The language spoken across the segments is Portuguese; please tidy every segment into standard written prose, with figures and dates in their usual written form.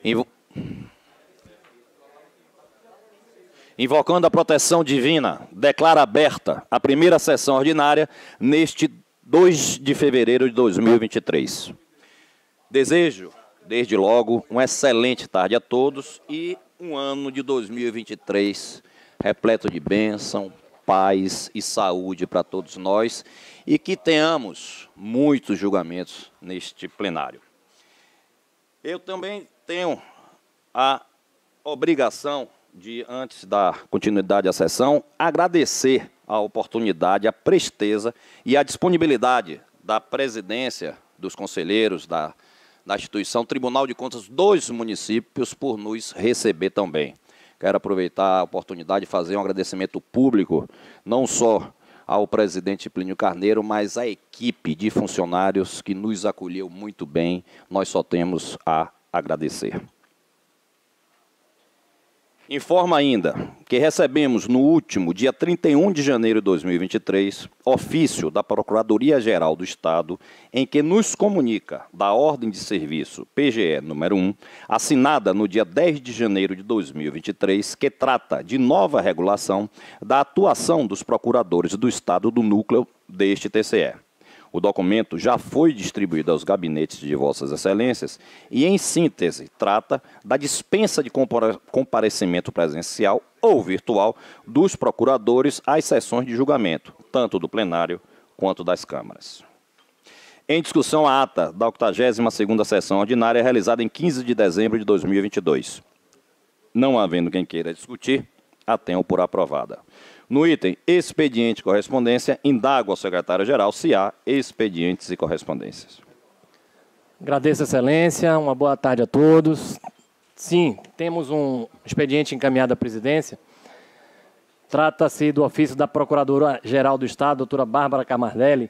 Invo- Invocando a proteção divina, declara aberta a primeira sessão ordinária neste 2 de fevereiro de 2023. Desejo, desde logo, uma excelente tarde a todos e um ano de 2023 repleto de bênção, paz e saúde para todos nós e que tenhamos muitos julgamentos neste plenário. Eu também tenho a obrigação de, antes da continuidade da sessão, agradecer a oportunidade, a presteza e a disponibilidade da presidência, dos conselheiros da instituição Tribunal de Contas dos municípios por nos receber também. Quero aproveitar a oportunidade de fazer um agradecimento público, não só ao presidente Plínio Carneiro, mas à equipe de funcionários que nos acolheu muito bem. Nós só temos a agradecer. Informa ainda que recebemos no último dia 31 de janeiro de 2023, ofício da Procuradoria-Geral do Estado, em que nos comunica da ordem de serviço PGE número 1, assinada no dia 10 de janeiro de 2023, que trata de nova regulação da atuação dos procuradores do Estado do núcleo deste TCE. O documento já foi distribuído aos gabinetes de Vossas Excelências e, em síntese, trata da dispensa de comparecimento presencial ou virtual dos procuradores às sessões de julgamento, tanto do plenário quanto das câmaras. Em discussão, a ata da 82ª sessão ordinária realizada em 15 de dezembro de 2022. Não havendo quem queira discutir, a tenho por aprovada. No item expediente e correspondência, indago ao secretário-geral se há expedientes e correspondências. Agradeço, Excelência. Uma boa tarde a todos. Sim, temos um expediente encaminhado à presidência. Trata-se do ofício da Procuradora-Geral do Estado, doutora Bárbara Camardelli,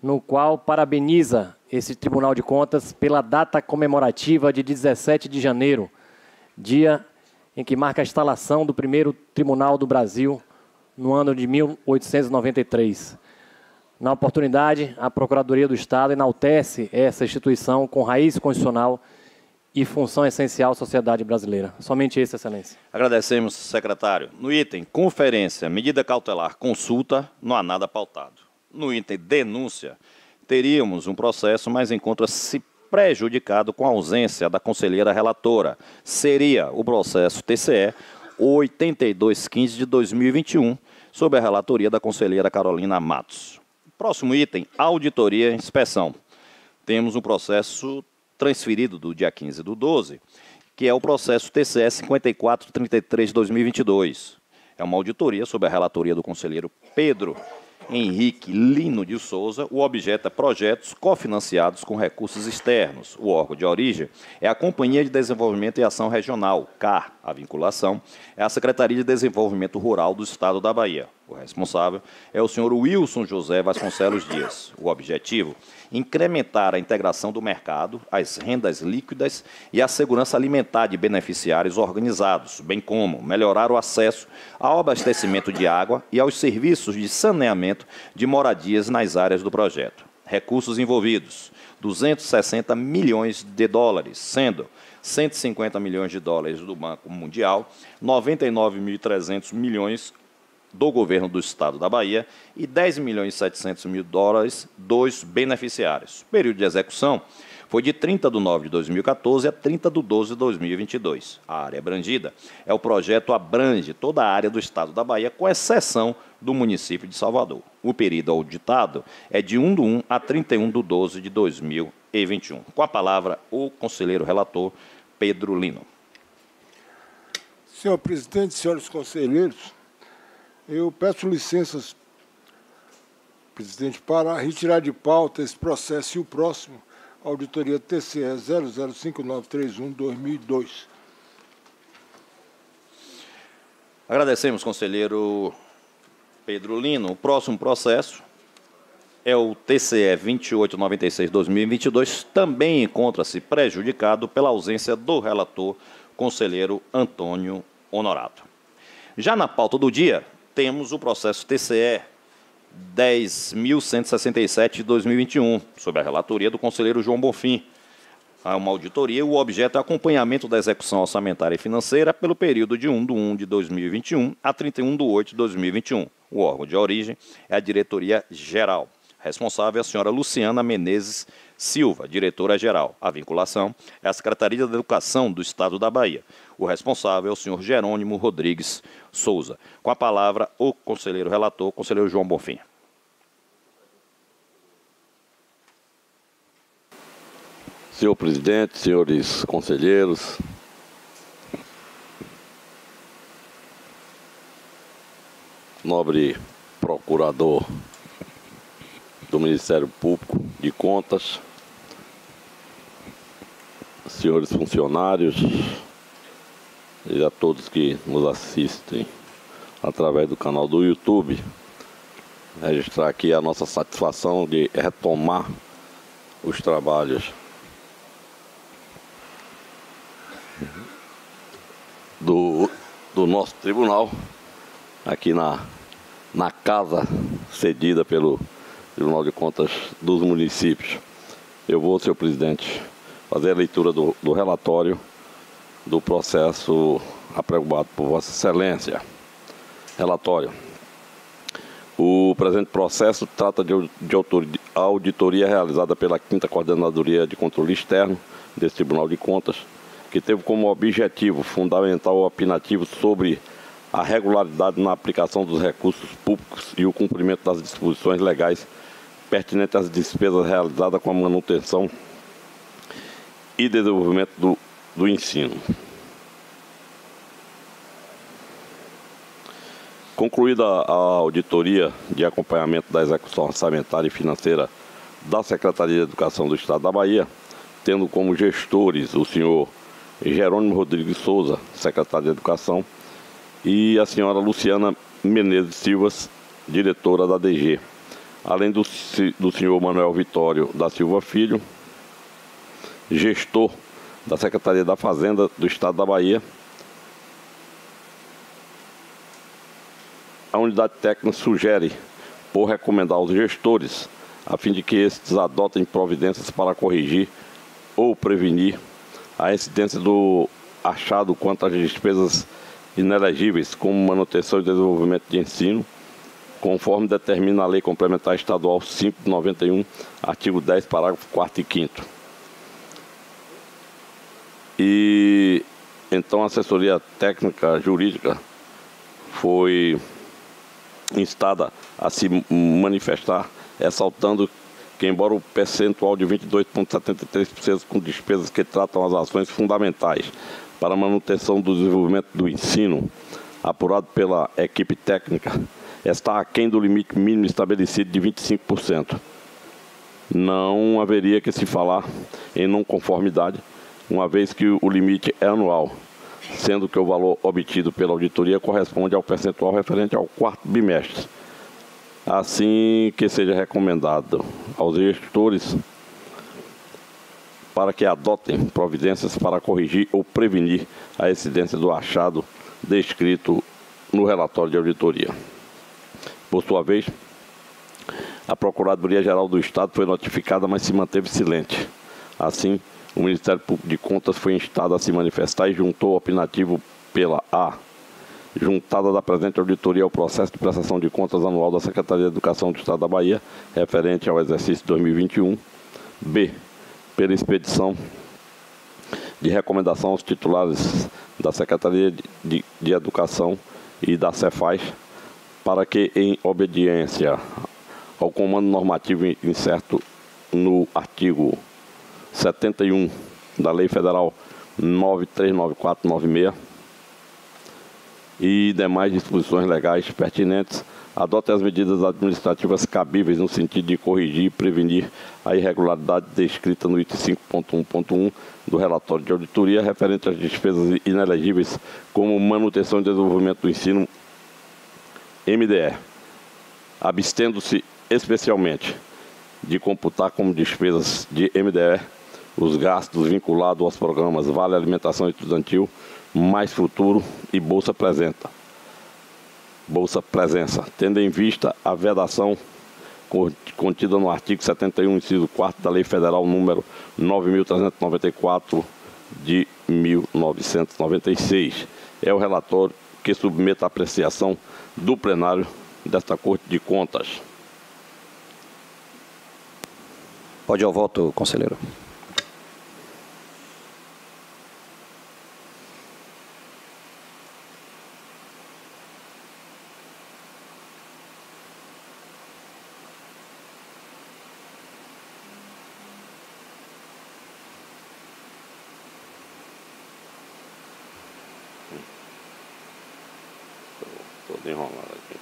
no qual parabeniza esse Tribunal de Contas pela data comemorativa de 17 de janeiro, dia em que marca a instalação do primeiro Tribunal do Brasil, no ano de 1893. Na oportunidade, a Procuradoria do Estado enaltece essa instituição com raiz constitucional e função essencial à sociedade brasileira. Somente isso, Excelência. Agradecemos, secretário. No item conferência, medida cautelar, consulta, não há nada pautado. No item denúncia, teríamos um processo, mas encontra-se prejudicado com a ausência da conselheira relatora. Seria o processo TCE 8215 de 2021, sob a relatoria da conselheira Carolina Matos. Próximo item, auditoria e inspeção. Temos um processo transferido do dia 15/12, que é o processo TCE 5433 de 2022. É uma auditoria sob a relatoria do conselheiro Pedro Henrique Lino de Souza. O objeto é projetos cofinanciados com recursos externos. O órgão de origem é a Companhia de Desenvolvimento e Ação Regional, CAR. A vinculação é a Secretaria de Desenvolvimento Rural do Estado da Bahia. O responsável é o senhor Wilson José Vasconcelos Dias. O objetivo, incrementar a integração do mercado, as rendas líquidas e a segurança alimentar de beneficiários organizados, bem como melhorar o acesso ao abastecimento de água e aos serviços de saneamento de moradias nas áreas do projeto. Recursos envolvidos, 260 milhões de dólares, sendo 150 milhões de dólares do Banco Mundial, 99.300 milhões do governo do Estado da Bahia e 10 milhões e 700 mil dólares dos beneficiários. O período de execução foi de 30 de nove de 2014 a 30 de 12 de 2022. A área abrangida o projeto abrange toda a área do Estado da Bahia, com exceção do município de Salvador. O período auditado é de 1/1 a 31 de 12 de 2021. Com a palavra, o conselheiro relator, Pedro Lino. Senhor presidente, senhores conselheiros, eu peço licenças, presidente, para retirar de pauta esse processo e o próximo, auditoria TCE 005931-2002. Agradecemos, conselheiro Pedro Lino. O próximo processo é o TCE 2896-2022, também encontra-se prejudicado pela ausência do relator, conselheiro Antônio Honorato. Já na pauta do dia, temos o processo TCE 10.167 de 2021, sob a relatoria do conselheiro João Bonfim. a uma auditoria. O objeto é acompanhamento da execução orçamentária e financeira pelo período de 1/1 de 2021 a 31/8 de 2021. O órgão de origem é a Diretoria Geral. Responsável é a senhora Luciana Menezes Silva, diretora-geral. A vinculação é a Secretaria da Educação do Estado da Bahia. O responsável é o senhor Jerônimo Rodrigues Souza. Com a palavra, o conselheiro relator, conselheiro João Bonfim. Senhor presidente, senhores conselheiros, nobre procurador do Ministério Público de Contas, senhores funcionários e a todos que nos assistem através do canal do YouTube, registrar aqui a nossa satisfação de retomar os trabalhos do nosso tribunal aqui na casa cedida pelo Tribunal de Contas dos Municípios. Eu vou, senhor presidente, fazer a leitura do relatório do processo aprovado por Vossa Excelência. Relatório. O presente processo trata de auditoria realizada pela 5ª Coordenadoria de Controle Externo desse Tribunal de Contas, que teve como objetivo fundamental o opinativo sobre a regularidade na aplicação dos recursos públicos e o cumprimento das disposições legais pertinentes às despesas realizadas com a manutenção e desenvolvimento do ensino. Concluída a auditoria de acompanhamento da execução orçamentária e financeira da Secretaria de Educação do Estado da Bahia, tendo como gestores o senhor Jerônimo Rodrigues Souza, secretário de Educação, e a senhora Luciana Menezes Silva, diretora da DG, além do senhor Manuel Vitório da Silva Filho, gestor da Secretaria da Fazenda do Estado da Bahia. A unidade técnica sugere por recomendar aos gestores, a fim de que estes adotem providências para corrigir ou prevenir a incidência do achado quanto às despesas inelegíveis, como manutenção e desenvolvimento de ensino, conforme determina a Lei Complementar Estadual 5/91, artigo 10, parágrafo 4º e 5º. E então a assessoria técnica jurídica foi instada a se manifestar, ressaltando que, embora o percentual de 22,73% com despesas que tratam as ações fundamentais para a manutenção do desenvolvimento do ensino, apurado pela equipe técnica, está aquém do limite mínimo estabelecido de 25%. Não haveria que se falar em não conformidade, uma vez que o limite é anual, sendo que o valor obtido pela auditoria corresponde ao percentual referente ao 4º bimestre. Assim que seja recomendado aos gestores para que adotem providências para corrigir ou prevenir a incidência do achado descrito no relatório de auditoria. Por sua vez, a Procuradoria-Geral do Estado foi notificada, mas se manteve silente. Assim, o Ministério Público de Contas foi instado a se manifestar e juntou o opinativo pela A, juntada da presente auditoria ao processo de prestação de contas anual da Secretaria de Educação do Estado da Bahia, referente ao exercício 2021, B, pela expedição de recomendação aos titulares da Secretaria de Educação e da Cefaz, para que, em obediência ao comando normativo incerto no artigo 71 da Lei Federal 939496 e demais disposições legais pertinentes, adote as medidas administrativas cabíveis no sentido de corrigir e prevenir a irregularidade descrita no item 5.1.1 do relatório de auditoria referente às despesas inelegíveis como manutenção e desenvolvimento do ensino MDE, abstendo-se especialmente de computar como despesas de MDE os gastos vinculados aos programas Vale Alimentação Estudantil, Mais Futuro e Bolsa Presença, tendo em vista a vedação contida no artigo 71, inciso 4 da Lei Federal número 9.394 de 1996. É o relatório que submete à apreciação do plenário desta Corte de Contas. Pode ir ao voto, conselheiro. Todo enrolado aqui.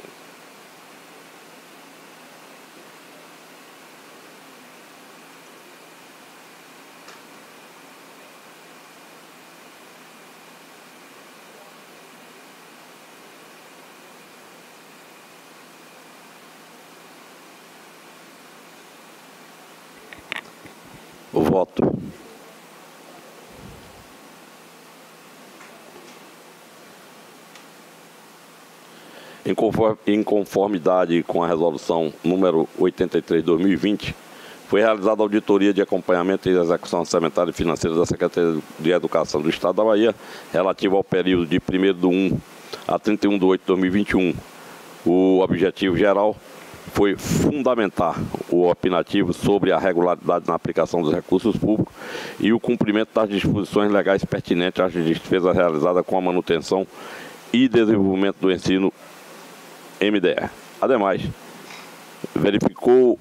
O voto. Em conformidade com a resolução número 83/2020, foi realizada a auditoria de acompanhamento e execução orçamentária e financeira da Secretaria de Educação do Estado da Bahia, relativa ao período de 1º/1 a 31/8/2021. O objetivo geral foi fundamentar o opinativo sobre a regularidade na aplicação dos recursos públicos e o cumprimento das disposições legais pertinentes às despesas realizadas com a manutenção e desenvolvimento do ensino MDE. Ademais, verificou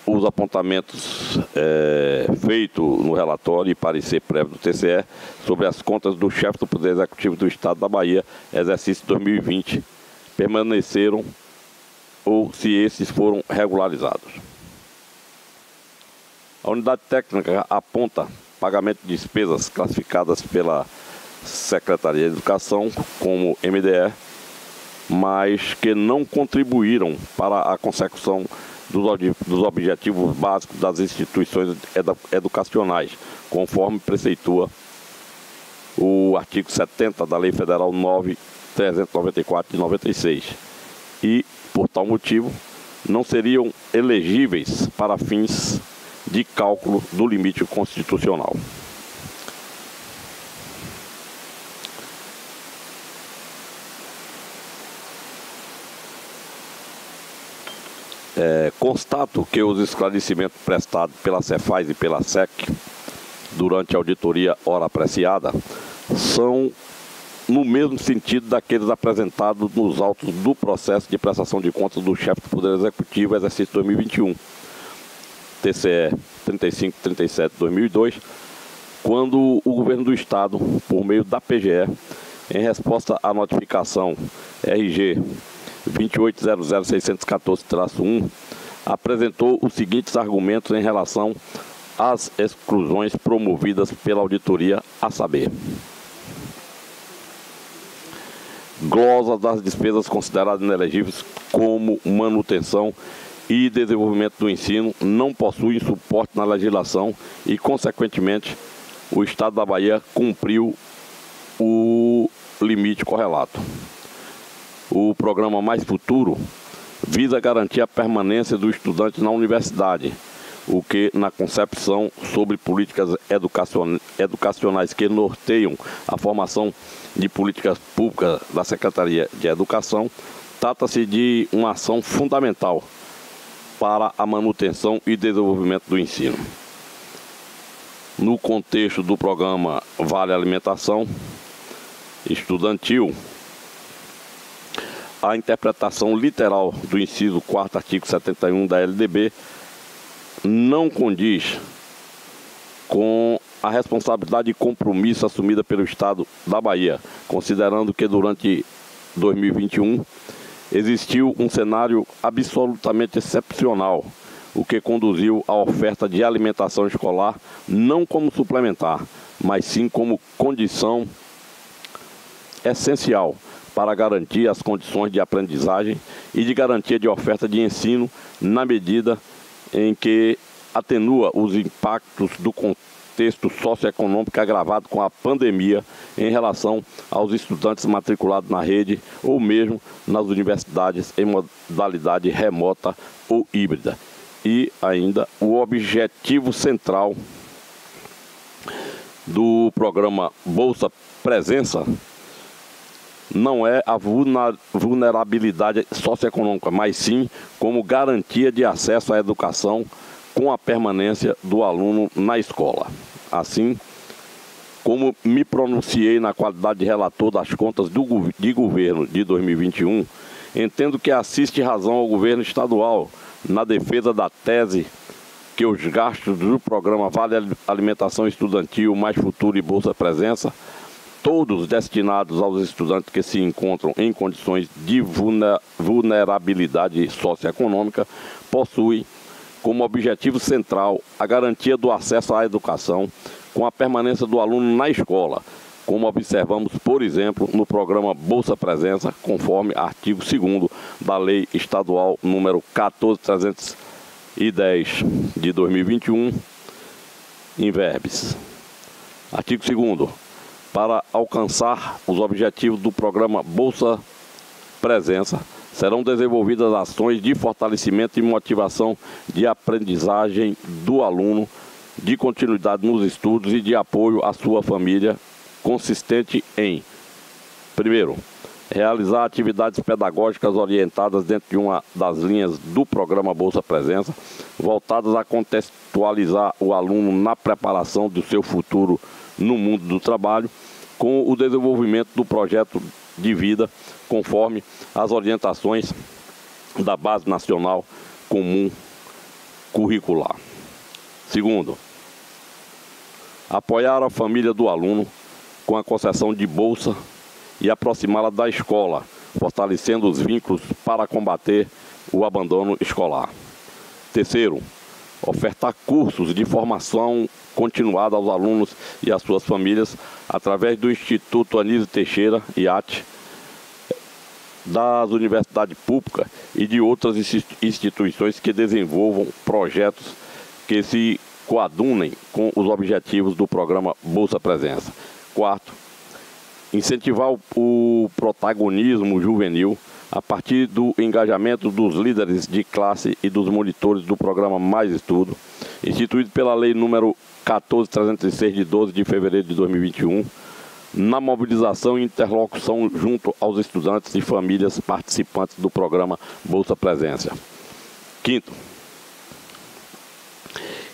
os apontamentos feitos no relatório e parecer prévio do TCE sobre as contas do chefe do Poder Executivo do Estado da Bahia, exercício 2020, permaneceram ou se esses foram regularizados. A unidade técnica aponta pagamento de despesas classificadas pela Secretaria de Educação como MDE, mas que não contribuíram para a consecução dos objetivos básicos das instituições educacionais, conforme preceitua o artigo 70 da Lei Federal 9.394 de 96. E, por tal motivo, não seriam elegíveis para fins de cálculo do limite constitucional. Constato que os esclarecimentos prestados pela Cefaz e pela SEC durante a auditoria ora apreciada são no mesmo sentido daqueles apresentados nos autos do processo de prestação de contas do chefe do Poder Executivo, exercício 2021, TCE 3537/2002, quando o Governo do Estado, por meio da PGE, em resposta à notificação RG 28.00.614-1, apresentou os seguintes argumentos em relação às exclusões promovidas pela auditoria, a saber: glosa das despesas consideradas inelegíveis como manutenção e desenvolvimento do ensino não possuem suporte na legislação e, consequentemente, o Estado da Bahia cumpriu o limite correlato. O programa Mais Futuro visa garantir a permanência do estudante na universidade, o que, na concepção sobre políticas educacionais que norteiam a formação de políticas públicas da Secretaria de Educação, trata-se de uma ação fundamental para a manutenção e desenvolvimento do ensino. No contexto do programa Vale Alimentação Estudantil, a interpretação literal do inciso 4º, artigo 71 da LDB, não condiz com a responsabilidade e compromisso assumida pelo Estado da Bahia, considerando que durante 2021 existiu um cenário absolutamente excepcional, o que conduziu à oferta de alimentação escolar não como suplementar, mas sim como condição essencial para garantir as condições de aprendizagem e de garantia de oferta de ensino na medida em que atenua os impactos do contexto socioeconômico agravado com a pandemia em relação aos estudantes matriculados na rede ou mesmo nas universidades em modalidade remota ou híbrida. E ainda o objetivo central do programa Bolsa Presença não é a vulnerabilidade socioeconômica, mas sim como garantia de acesso à educação com a permanência do aluno na escola. Assim, como me pronunciei na qualidade de relator das contas de governo de 2021, entendo que assiste razão ao governo estadual na defesa da tese que os gastos do programa Vale Alimentação Estudantil, Mais Futuro e Bolsa Presença, todos destinados aos estudantes que se encontram em condições de vulnerabilidade socioeconômica, possuem como objetivo central a garantia do acesso à educação com a permanência do aluno na escola, como observamos, por exemplo, no programa Bolsa Presença, conforme artigo 2º da Lei Estadual número 14.310 de 2021, em verbis. Artigo 2º. Para alcançar os objetivos do programa Bolsa Presença, serão desenvolvidas ações de fortalecimento e motivação de aprendizagem do aluno, de continuidade nos estudos e de apoio à sua família, consistente em, primeiro, realizar atividades pedagógicas orientadas dentro de uma das linhas do programa Bolsa Presença, voltadas a contextualizar o aluno na preparação do seu futuro no mundo do trabalho, com o desenvolvimento do projeto de vida, conforme as orientações da Base Nacional Comum Curricular. Segundo, apoiar a família do aluno com a concessão de bolsa e aproximá-la da escola, fortalecendo os vínculos para combater o abandono escolar. Terceiro, ofertar cursos de formação continuada aos alunos e às suas famílias através do Instituto Anísio Teixeira, IAT, das universidades públicas e de outras instituições que desenvolvam projetos que se coadunem com os objetivos do programa Bolsa Presença. Quarto, incentivar o protagonismo juvenil a partir do engajamento dos líderes de classe e dos monitores do programa Mais Estudo, instituído pela Lei número 14.306 de 12 de fevereiro de 2021, na mobilização e interlocução junto aos estudantes e famílias participantes do programa Bolsa Presença. Quinto,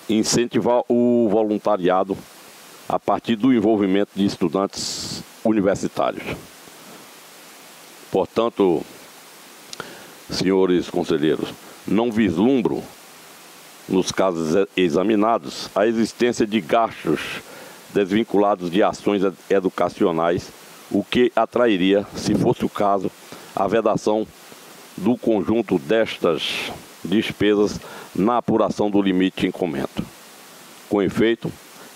incentivar o voluntariado a partir do envolvimento de estudantes universitários. Portanto, senhores conselheiros, não vislumbro, nos casos examinados, a existência de gastos desvinculados de ações educacionais, o que atrairia, se fosse o caso, a vedação do conjunto destas despesas na apuração do limite em comento. Com efeito,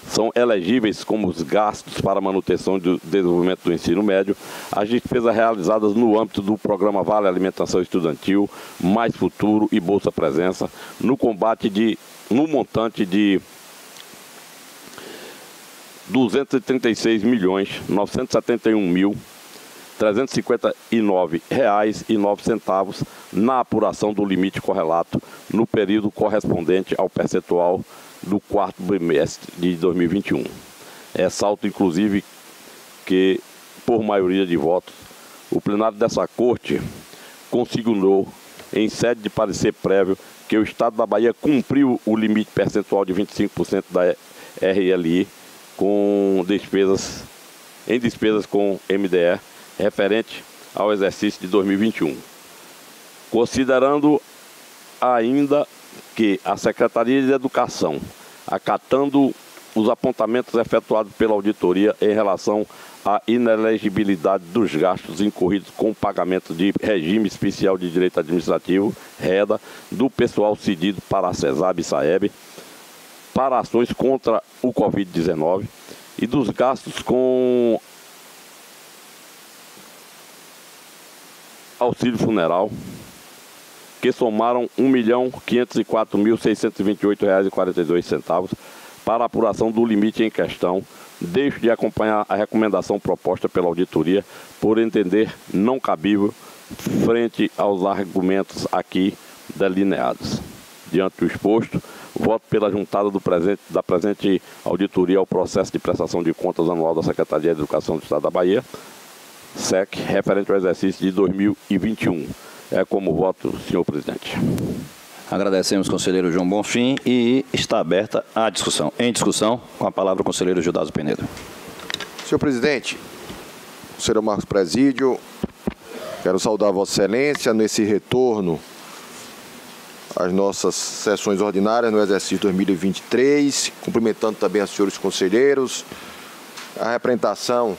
são elegíveis como os gastos para a manutenção e do desenvolvimento do ensino médio as despesas realizadas no âmbito do programa Vale Alimentação Estudantil, Mais Futuro e Bolsa Presença, no montante de R$ 236.971.359,09 na apuração do limite correlato no período correspondente ao percentual do quarto bimestre de 2021. Ressalto, inclusive, que, por maioria de votos, o plenário dessa Corte consignou, em sede de parecer prévio, que o Estado da Bahia cumpriu o limite percentual de 25% da RLI em despesas com MDE referente ao exercício de 2021. Considerando ainda que a Secretaria de Educação, acatando os apontamentos efetuados pela auditoria em relação à inelegibilidade dos gastos incorridos com o pagamento de regime especial de direito administrativo, REDA, do pessoal cedido para a CESAB e SAEB, para ações contra o Covid-19 e dos gastos com auxílio funeral, que somaram R$ 1.504.628,42 para a apuração do limite em questão, deixo de acompanhar a recomendação proposta pela auditoria por entender não cabível frente aos argumentos aqui delineados. Diante do exposto, voto pela juntada da presente auditoria ao processo de prestação de contas anual da Secretaria de Educação do Estado da Bahia, SEC, referente ao exercício de 2021. É como voto, senhor presidente. Agradecemos, conselheiro João Bonfim, e está aberta a discussão. Em discussão, com a palavra o conselheiro Gildazo Penedo. Senhor presidente, conselheiro Marcos Presídio, quero saudar Vossa Excelência nesse retorno às nossas sessões ordinárias no exercício 2023, cumprimentando também os senhores conselheiros, a representação,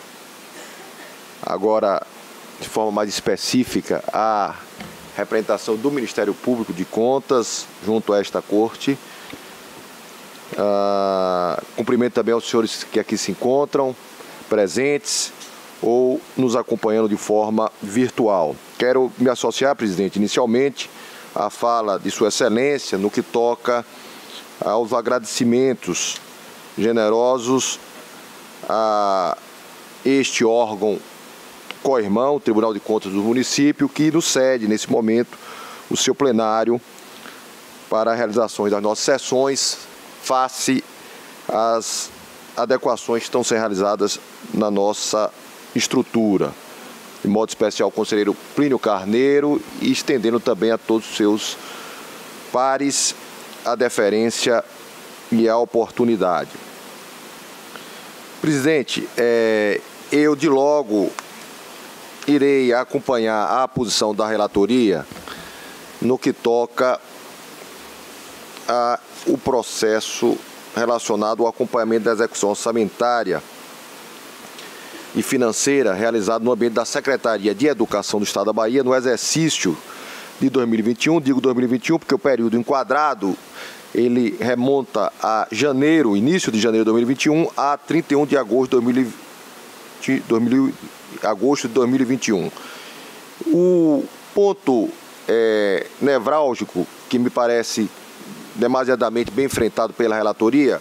agora de forma mais específica, a representação do Ministério Público de Contas junto a esta Corte. Cumprimento também aos senhores que aqui se encontram, presentes ou nos acompanhando de forma virtual. Quero me associar, presidente, inicialmente, à fala de Sua Excelência no que toca aos agradecimentos generosos a este órgão co-irmão, o Tribunal de Contas do município, que nos cede, nesse momento, o seu plenário para a realização das nossas sessões, face às adequações que estão sendo realizadas na nossa estrutura. De modo especial, o conselheiro Plínio Carneiro, e estendendo também a todos os seus pares a deferência e a oportunidade. Presidente, eu de logo irei acompanhar a posição da relatoria no que toca ao processo relacionado ao acompanhamento da execução orçamentária e financeira realizado no ambiente da Secretaria de Educação do Estado da Bahia no exercício de 2021. Digo 2021 porque o período enquadrado ele remonta a janeiro, início de janeiro de 2021 a 31 de agosto de 2021. O ponto nevrálgico que me parece demasiadamente bem enfrentado pela relatoria,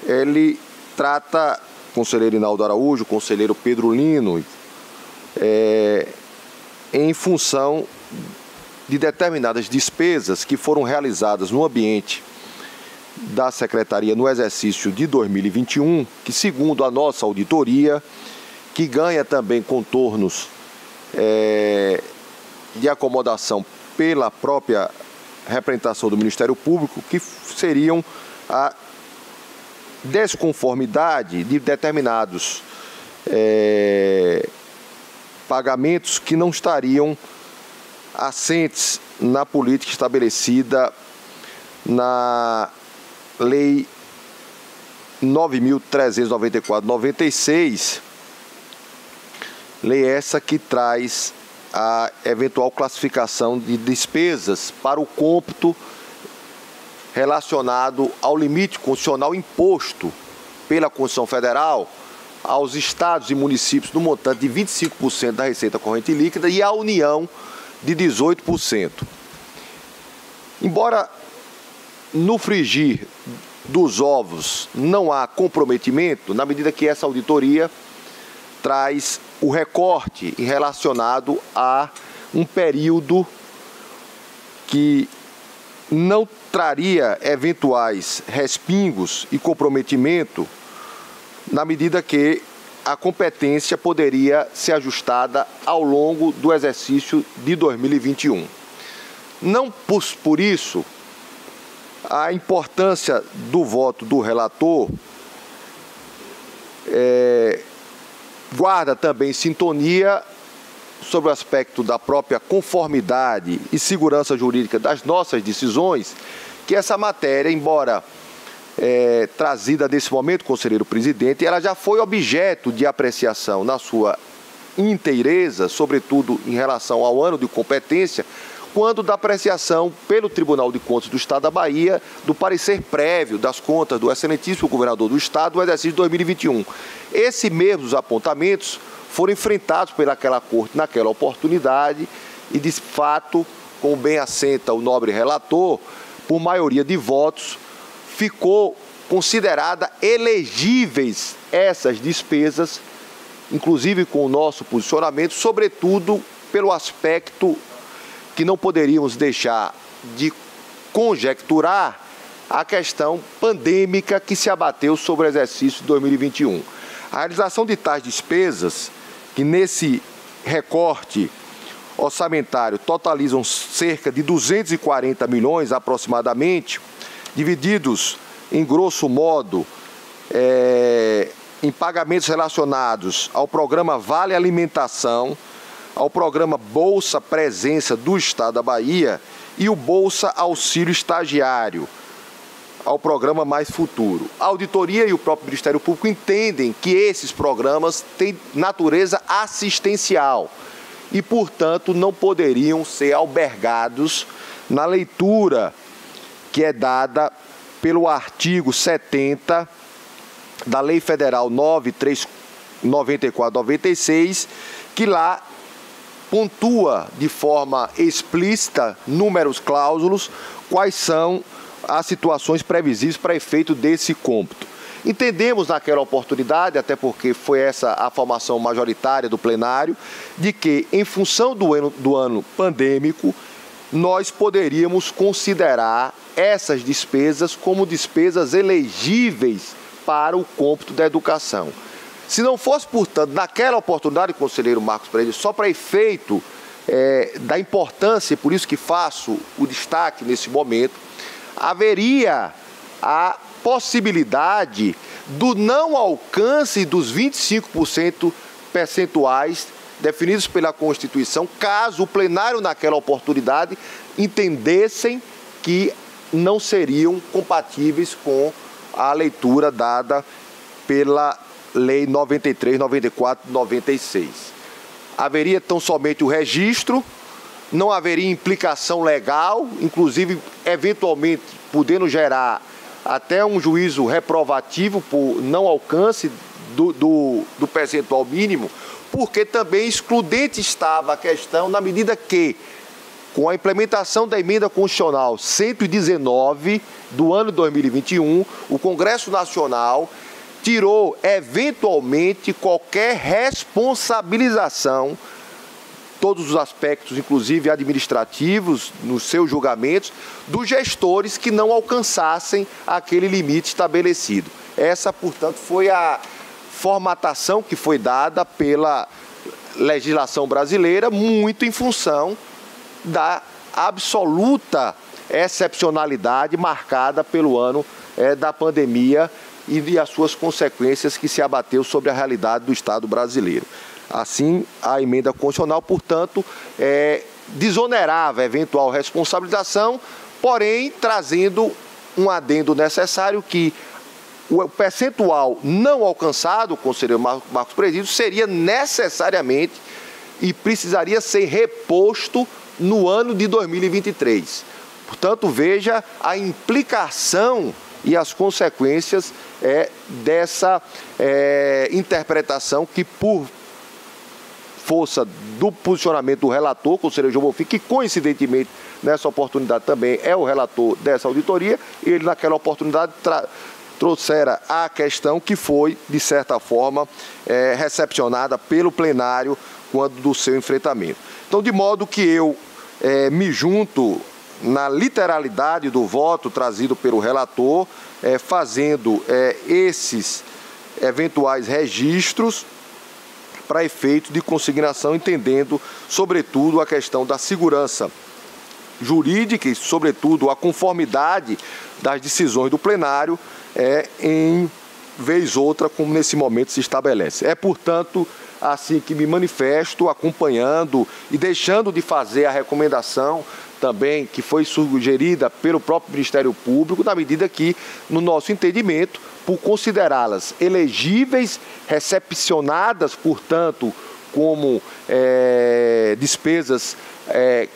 ele trata, conselheiro Inaldo Araújo, conselheiro Pedro Lino, em função de determinadas despesas que foram realizadas no ambiente da Secretaria no exercício de 2021, que segundo a nossa auditoria, que ganha também contornos de acomodação pela própria representação do Ministério Público, que seriam a desconformidade de determinados pagamentos que não estariam assentes na política estabelecida na Lei 9.394/96, lei essa que traz a eventual classificação de despesas para o cômputo relacionado ao limite constitucional imposto pela Constituição Federal aos estados e municípios no montante de 25% da receita corrente líquida e à União de 18%. Embora no frigir dos ovos não há comprometimento, na medida que essa auditoria traz o recorte relacionado a um período que não traria eventuais respingos e comprometimento, na medida que a competência poderia ser ajustada ao longo do exercício de 2021. Não por isso, a importância do voto do relator guarda também sintonia sobre o aspecto da própria conformidade e segurança jurídica das nossas decisões, que essa matéria, embora trazida nesse momento, conselheiro presidente, ela já foi objeto de apreciação na sua inteireza, sobretudo em relação ao ano de competência, quando da apreciação pelo Tribunal de Contas do Estado da Bahia do parecer prévio das contas do excelentíssimo governador do Estado no exercício de 2021. Esses mesmos apontamentos foram enfrentados pelaquela corte naquela oportunidade e, de fato, como bem assenta o nobre relator, por maioria de votos, ficou considerada elegíveis essas despesas, inclusive com o nosso posicionamento, sobretudo pelo aspecto que não poderíamos deixar de conjecturar a questão pandêmica que se abateu sobre o exercício de 2021. A realização de tais despesas, que nesse recorte orçamentário totalizam cerca de 240 milhões aproximadamente, divididos em grosso modo em pagamentos relacionados ao programa Vale Alimentação, ao programa Bolsa Presença do Estado da Bahia e o Bolsa Auxílio Estagiário, ao programa Mais Futuro. A auditoria e o próprio Ministério Público entendem que esses programas têm natureza assistencial e, portanto, não poderiam ser albergados na leitura que é dada pelo artigo 70 da Lei Federal 9.394/96, que lá pontua de forma explícita, números cláusulos, quais são as situações previsíveis para efeito desse cômputo. Entendemos naquela oportunidade, até porque foi essa a formação majoritária do plenário, de que, em função do ano pandêmico, nós poderíamos considerar essas despesas como despesas elegíveis para o cômputo da educação. Se não fosse, portanto, naquela oportunidade, conselheiro Marcos Pereira, só para efeito da importância, e por isso que faço o destaque nesse momento, haveria a possibilidade do não alcance dos 25% percentuais definidos pela Constituição, caso o plenário naquela oportunidade entendessem que não seriam compatíveis com a leitura dada pela Lei 93/94/96. Haveria tão somente o registro, não haveria implicação legal, inclusive, eventualmente, podendo gerar até um juízo reprovativo por não alcance do percentual mínimo, porque também excludente estava a questão na medida que, com a implementação da Emenda Constitucional 119 do ano 2021, o Congresso Nacional tirou, eventualmente, qualquer responsabilização, todos os aspectos, inclusive administrativos, nos seus julgamentos, dos gestores que não alcançassem aquele limite estabelecido. Essa, portanto, foi a formatação que foi dada pela legislação brasileira, muito em função da absoluta excepcionalidade marcada pelo ano da pandemia e as suas consequências que se abateu sobre a realidade do Estado brasileiro. Assim, a emenda constitucional, portanto, desonerava a eventual responsabilização, porém trazendo um adendo necessário que o percentual não alcançado, conselheiro Marcos Presídio, seria necessariamente e precisaria ser reposto no ano de 2023. Portanto, veja a implicação e as consequências dessa interpretação que, por força do posicionamento do relator, conselheiro João Bonfim, que coincidentemente nessa oportunidade também é o relator dessa auditoria, ele naquela oportunidade trouxera a questão que foi, de certa forma, recepcionada pelo plenário quando do seu enfrentamento. Então, de modo que eu me junto na literalidade do voto trazido pelo relator, fazendo esses eventuais registros para efeito de consignação, entendendo, sobretudo, a questão da segurança jurídica e, sobretudo, a conformidade das decisões do plenário em vez outra, como nesse momento se estabelece. É, portanto, assim que me manifesto, acompanhando e deixando de fazer a recomendação também que foi sugerida pelo próprio Ministério Público, na medida que, no nosso entendimento, por considerá-las elegíveis, recepcionadas, portanto, como despesas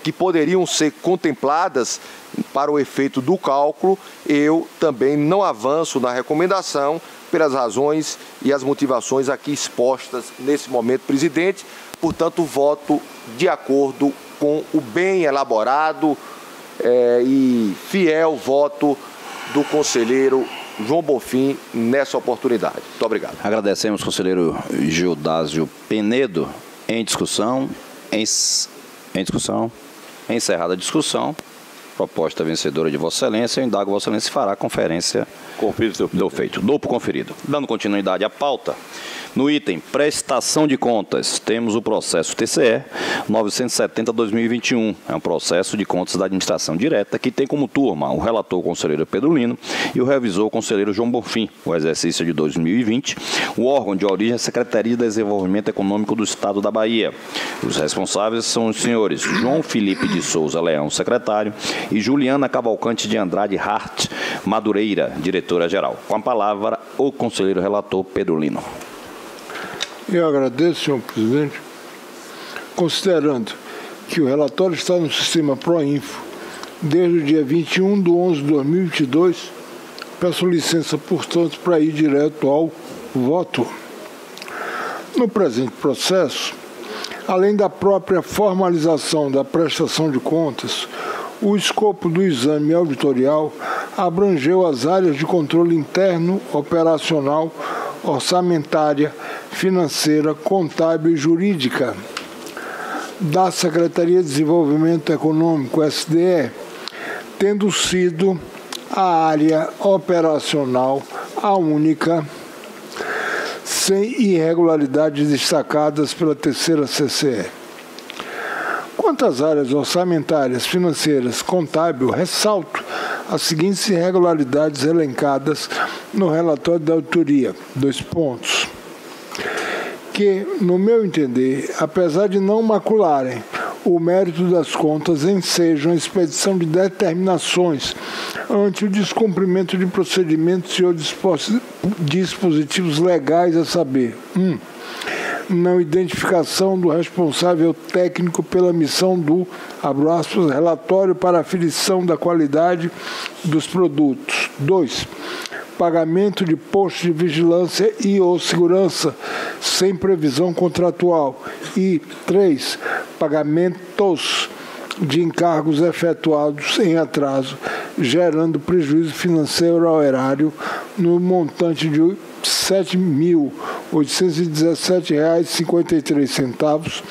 que poderiam ser contempladas para o efeito do cálculo, eu também não avanço na recomendação pelas razões e as motivações aqui expostas nesse momento, presidente. Portanto, voto de acordo com o bem elaborado e fiel voto do conselheiro João Bonfim nessa oportunidade. Muito obrigado. Agradecemos, conselheiro Gildásio Penedo. Em discussão, encerrada a discussão, Proposta vencedora de Vossa Excelência, eu indago Vossa Excelência fará a conferência. Confiro, senhor Dou feito. Dou por conferido. Dando continuidade à pauta, no item prestação de contas, temos o processo TCE 970-2021. É um processo de contas da administração direta que tem como turma o relator, o conselheiro Pedro Lino, e o revisor, o conselheiro João Bonfim. O exercício de 2020, o órgão de origem é a Secretaria de Desenvolvimento Econômico do Estado da Bahia. Os responsáveis são os senhores João Felipe de Souza Leão, secretário, e Juliana Cavalcante de Andrade Hart Madureira, diretora-geral. Com a palavra, o conselheiro relator Pedro Lino. Eu agradeço, senhor presidente. Considerando que o relatório está no sistema Proinfo desde o dia 21/11/2022, peço licença, portanto, para ir direto ao voto. No presente processo, além da própria formalização da prestação de contas, o escopo do exame auditorial abrangeu as áreas de controle interno, operacional, orçamentária, financeira, contábil e jurídica da Secretaria de Desenvolvimento Econômico, SDE, tendo sido a área operacional a única, sem irregularidades destacadas pela terceira CCE. Quanto às áreas orçamentárias, financeiras, contábil, ressalto as seguintes irregularidades elencadas no relatório da auditoria. 2 pontos. Que, no meu entender, apesar de não macularem o mérito das contas, ensejam a expedição de determinações ante o descumprimento de procedimentos e ou dispositivos legais, a saber: 1. Não identificação do responsável técnico pela missão do, abro aspas, relatório para aferição da qualidade dos produtos. 2. Pagamento de posto de vigilância e ou segurança sem previsão contratual. E 3. Pagamentos de encargos efetuados em atraso, gerando prejuízo financeiro ao erário no montante de R$ 7.817,53.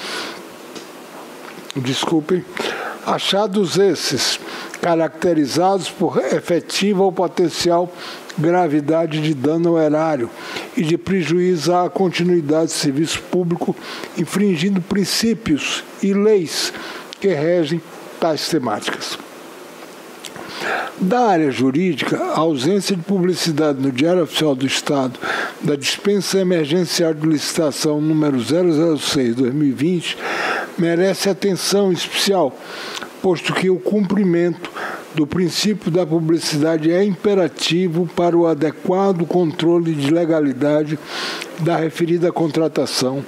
Desculpem. Achados esses, caracterizados por efetiva ou potencial gravidade de dano ao erário e de prejuízo à continuidade de serviço público, infringindo princípios e leis que regem tais temáticas. Da área jurídica, a ausência de publicidade no Diário Oficial do Estado da dispensa emergencial de licitação número 006/2020 merece atenção especial, posto que o cumprimento do princípio da publicidade é imperativo para o adequado controle de legalidade da referida contratação,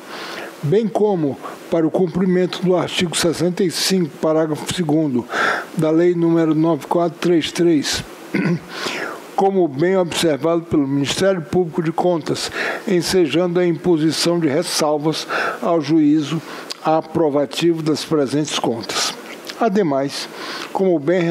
bem como para o cumprimento do artigo 65, parágrafo 2º, da Lei nº 9433, como bem observado pelo Ministério Público de Contas, ensejando a imposição de ressalvas ao juízo aprovativo das presentes contas. Ademais, como bem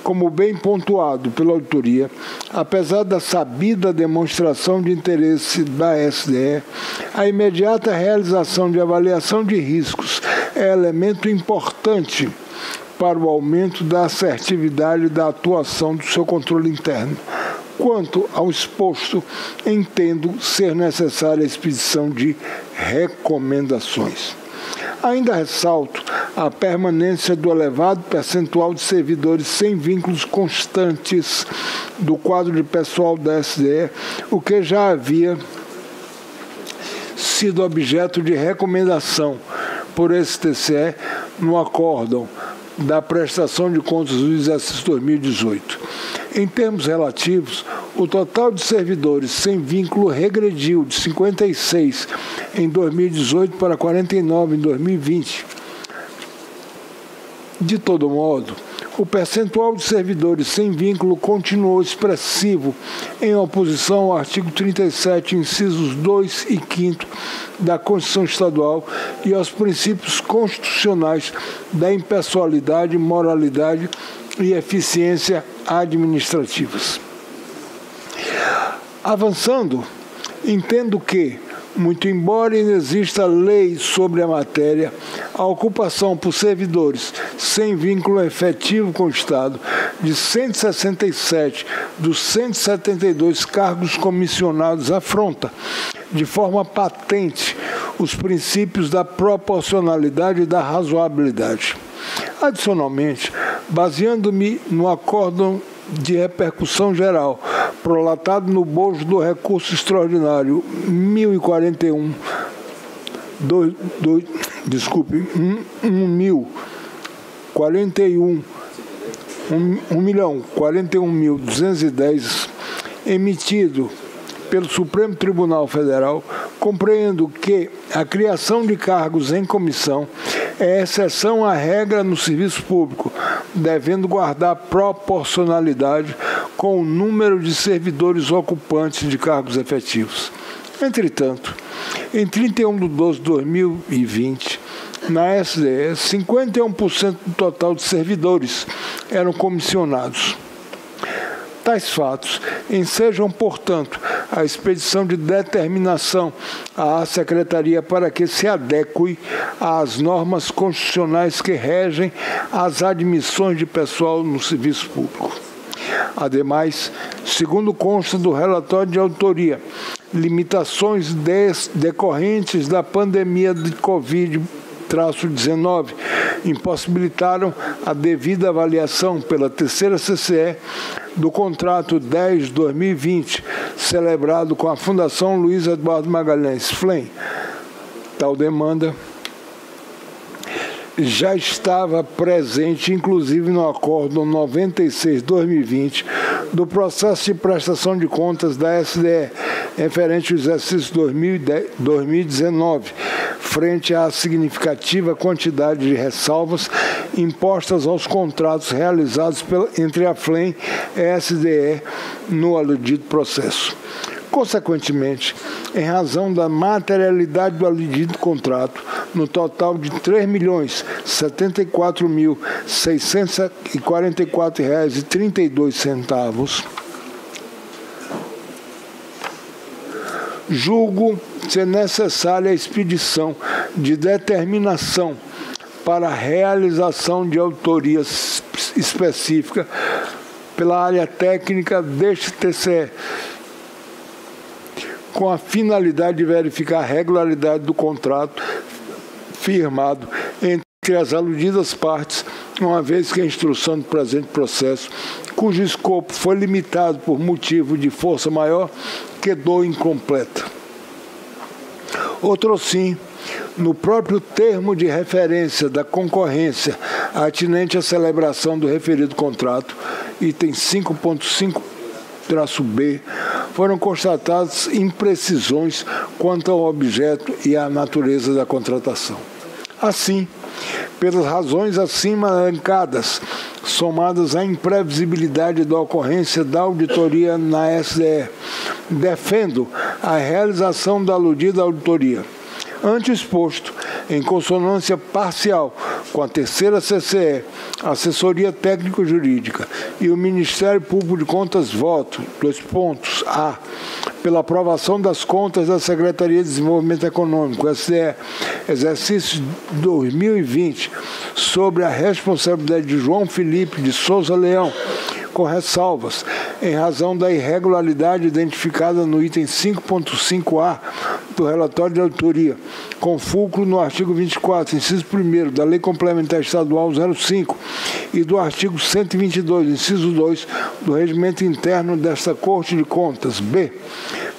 como bem pontuado pela auditoria, apesar da sabida demonstração de interesse da SDE, a imediata realização de avaliação de riscos é elemento importante para o aumento da assertividade da atuação do seu controle interno. Quanto ao exposto, entendo ser necessária a expedição de recomendações. Ainda ressalto a permanência do elevado percentual de servidores sem vínculos constantes do quadro de pessoal da SDE, o que já havia sido objeto de recomendação por esse TCE no acórdão da prestação de contas do exercício 2018. Em termos relativos, o total de servidores sem vínculo regrediu de 56 em 2018 para 49 em 2020. De todo modo, o percentual de servidores sem vínculo continuou expressivo em oposição ao artigo 37, incisos 2 e 5º da Constituição Estadual e aos princípios constitucionais da impessoalidade, moralidade e eficiência administrativas. Avançando, entendo que, Muito embora ainda exista lei sobre a matéria, a ocupação por servidores sem vínculo efetivo com o Estado de 167 dos 172 cargos comissionados afronta, de forma patente, os princípios da proporcionalidade e da razoabilidade. Adicionalmente, baseando-me no acórdão de repercussão geral, prolatado no bojo do recurso extraordinário 1041, 1.041.210, emitido pelo Supremo Tribunal Federal, compreendo que a criação de cargos em comissão é exceção à regra no serviço público, devendo guardar proporcionalidade com o número de servidores ocupantes de cargos efetivos. Entretanto, em 31 de 12 de 2020, na SDE, 51% do total de servidores eram comissionados. Tais fatos ensejam, portanto, a expedição de determinação à Secretaria para que se adeque às normas constitucionais que regem as admissões de pessoal no serviço público. Ademais, segundo consta do relatório de autoria, limitações decorrentes da pandemia de Covid-19 impossibilitaram a devida avaliação pela terceira CCE do contrato 10/2020, celebrado com a Fundação Luiz Eduardo Magalhães FLEM. Tal demanda já estava presente, inclusive no Acórdão 96/2020, do processo de prestação de contas da SDE, referente ao exercício 2019, frente à significativa quantidade de ressalvas impostas aos contratos realizados entre a FLEM e a SDE no aludido processo. Consequentemente, em razão da materialidade do aludido contrato, no total de R$ 3.074.644,32, julgo ser necessária a expedição de determinação para a realização de autoria específica pela área técnica deste TCE, com a finalidade de verificar a regularidade do contrato firmado entre as aludidas partes, uma vez que a instrução do presente processo, cujo escopo foi limitado por motivo de força maior, quedou incompleta. Outrosim, no próprio termo de referência da concorrência atinente à celebração do referido contrato, item 5.5-B, foram constatadas imprecisões quanto ao objeto e à natureza da contratação. Assim, pelas razões acima elencadas, somadas à imprevisibilidade da ocorrência da auditoria na SDE, defendo a realização da aludida auditoria. Ante exposto, em consonância parcial com a terceira CCE, a Assessoria Técnico-Jurídica e o Ministério Público de Contas voto, A, pela aprovação das contas da Secretaria de Desenvolvimento Econômico, SDE, exercício 2020, sobre a responsabilidade de João Felipe de Souza Leão, com ressalvas, em razão da irregularidade identificada no item 5.5-A do relatório de auditoria, com fulcro no artigo 24, inciso 1º da Lei Complementar Estadual 05 e do artigo 122, inciso 2 do Regimento Interno desta Corte de Contas, B,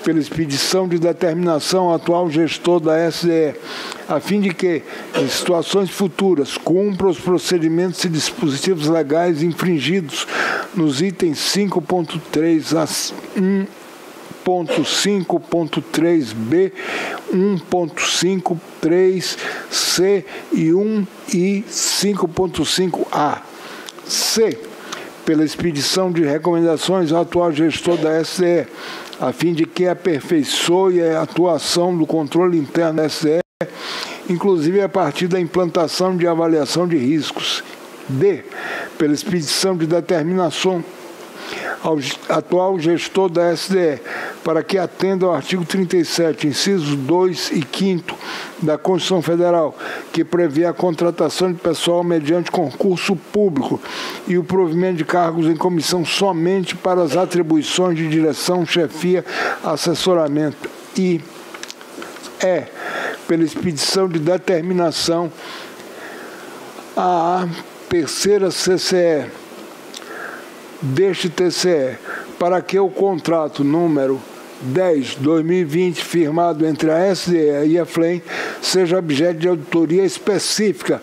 pela expedição de determinação ao atual gestor da SDE, a fim de que, em situações futuras, cumpra os procedimentos e dispositivos legais infringidos nos itens 5.3 a 1.5.3b, 1.5.3c e 5.5a. C, pela expedição de recomendações ao atual gestor da SDE, a fim de que aperfeiçoe a atuação do controle interno da SDE, inclusive a partir da implantação de avaliação de riscos. D, pela expedição de determinação ao atual gestor da SDE, para que atenda ao artigo 37, incisos 2 e 5º da Constituição Federal, que prevê a contratação de pessoal mediante concurso público e o provimento de cargos em comissão somente para as atribuições de direção, chefia, assessoramento e pela expedição de determinação à terceira CCE deste TCE, para que o contrato número 10/2020, firmado entre a SDE e a FLEM, seja objeto de auditoria específica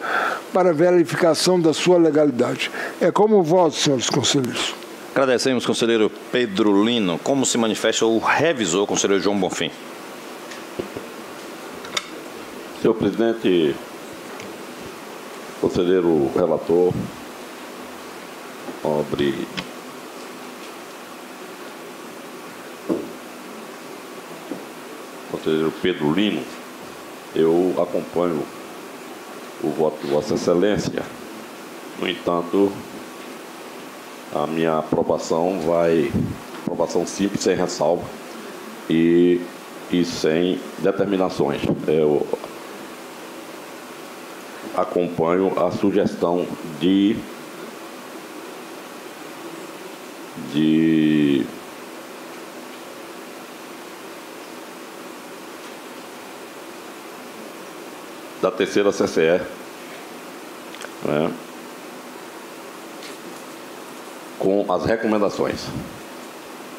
para verificação da sua legalidade. É como voto, senhores conselheiros. Agradecemos, conselheiro Pedro Lino. Como se manifesta o revisor, conselheiro João Bonfim? Senhor presidente, conselheiro relator, nobre conselheiro Pedro Lino, eu acompanho o voto de Vossa Excelência. No entanto, a minha aprovação simples, sem ressalva e sem determinações. Eu acompanho a sugestão da terceira CCE, né, com as recomendações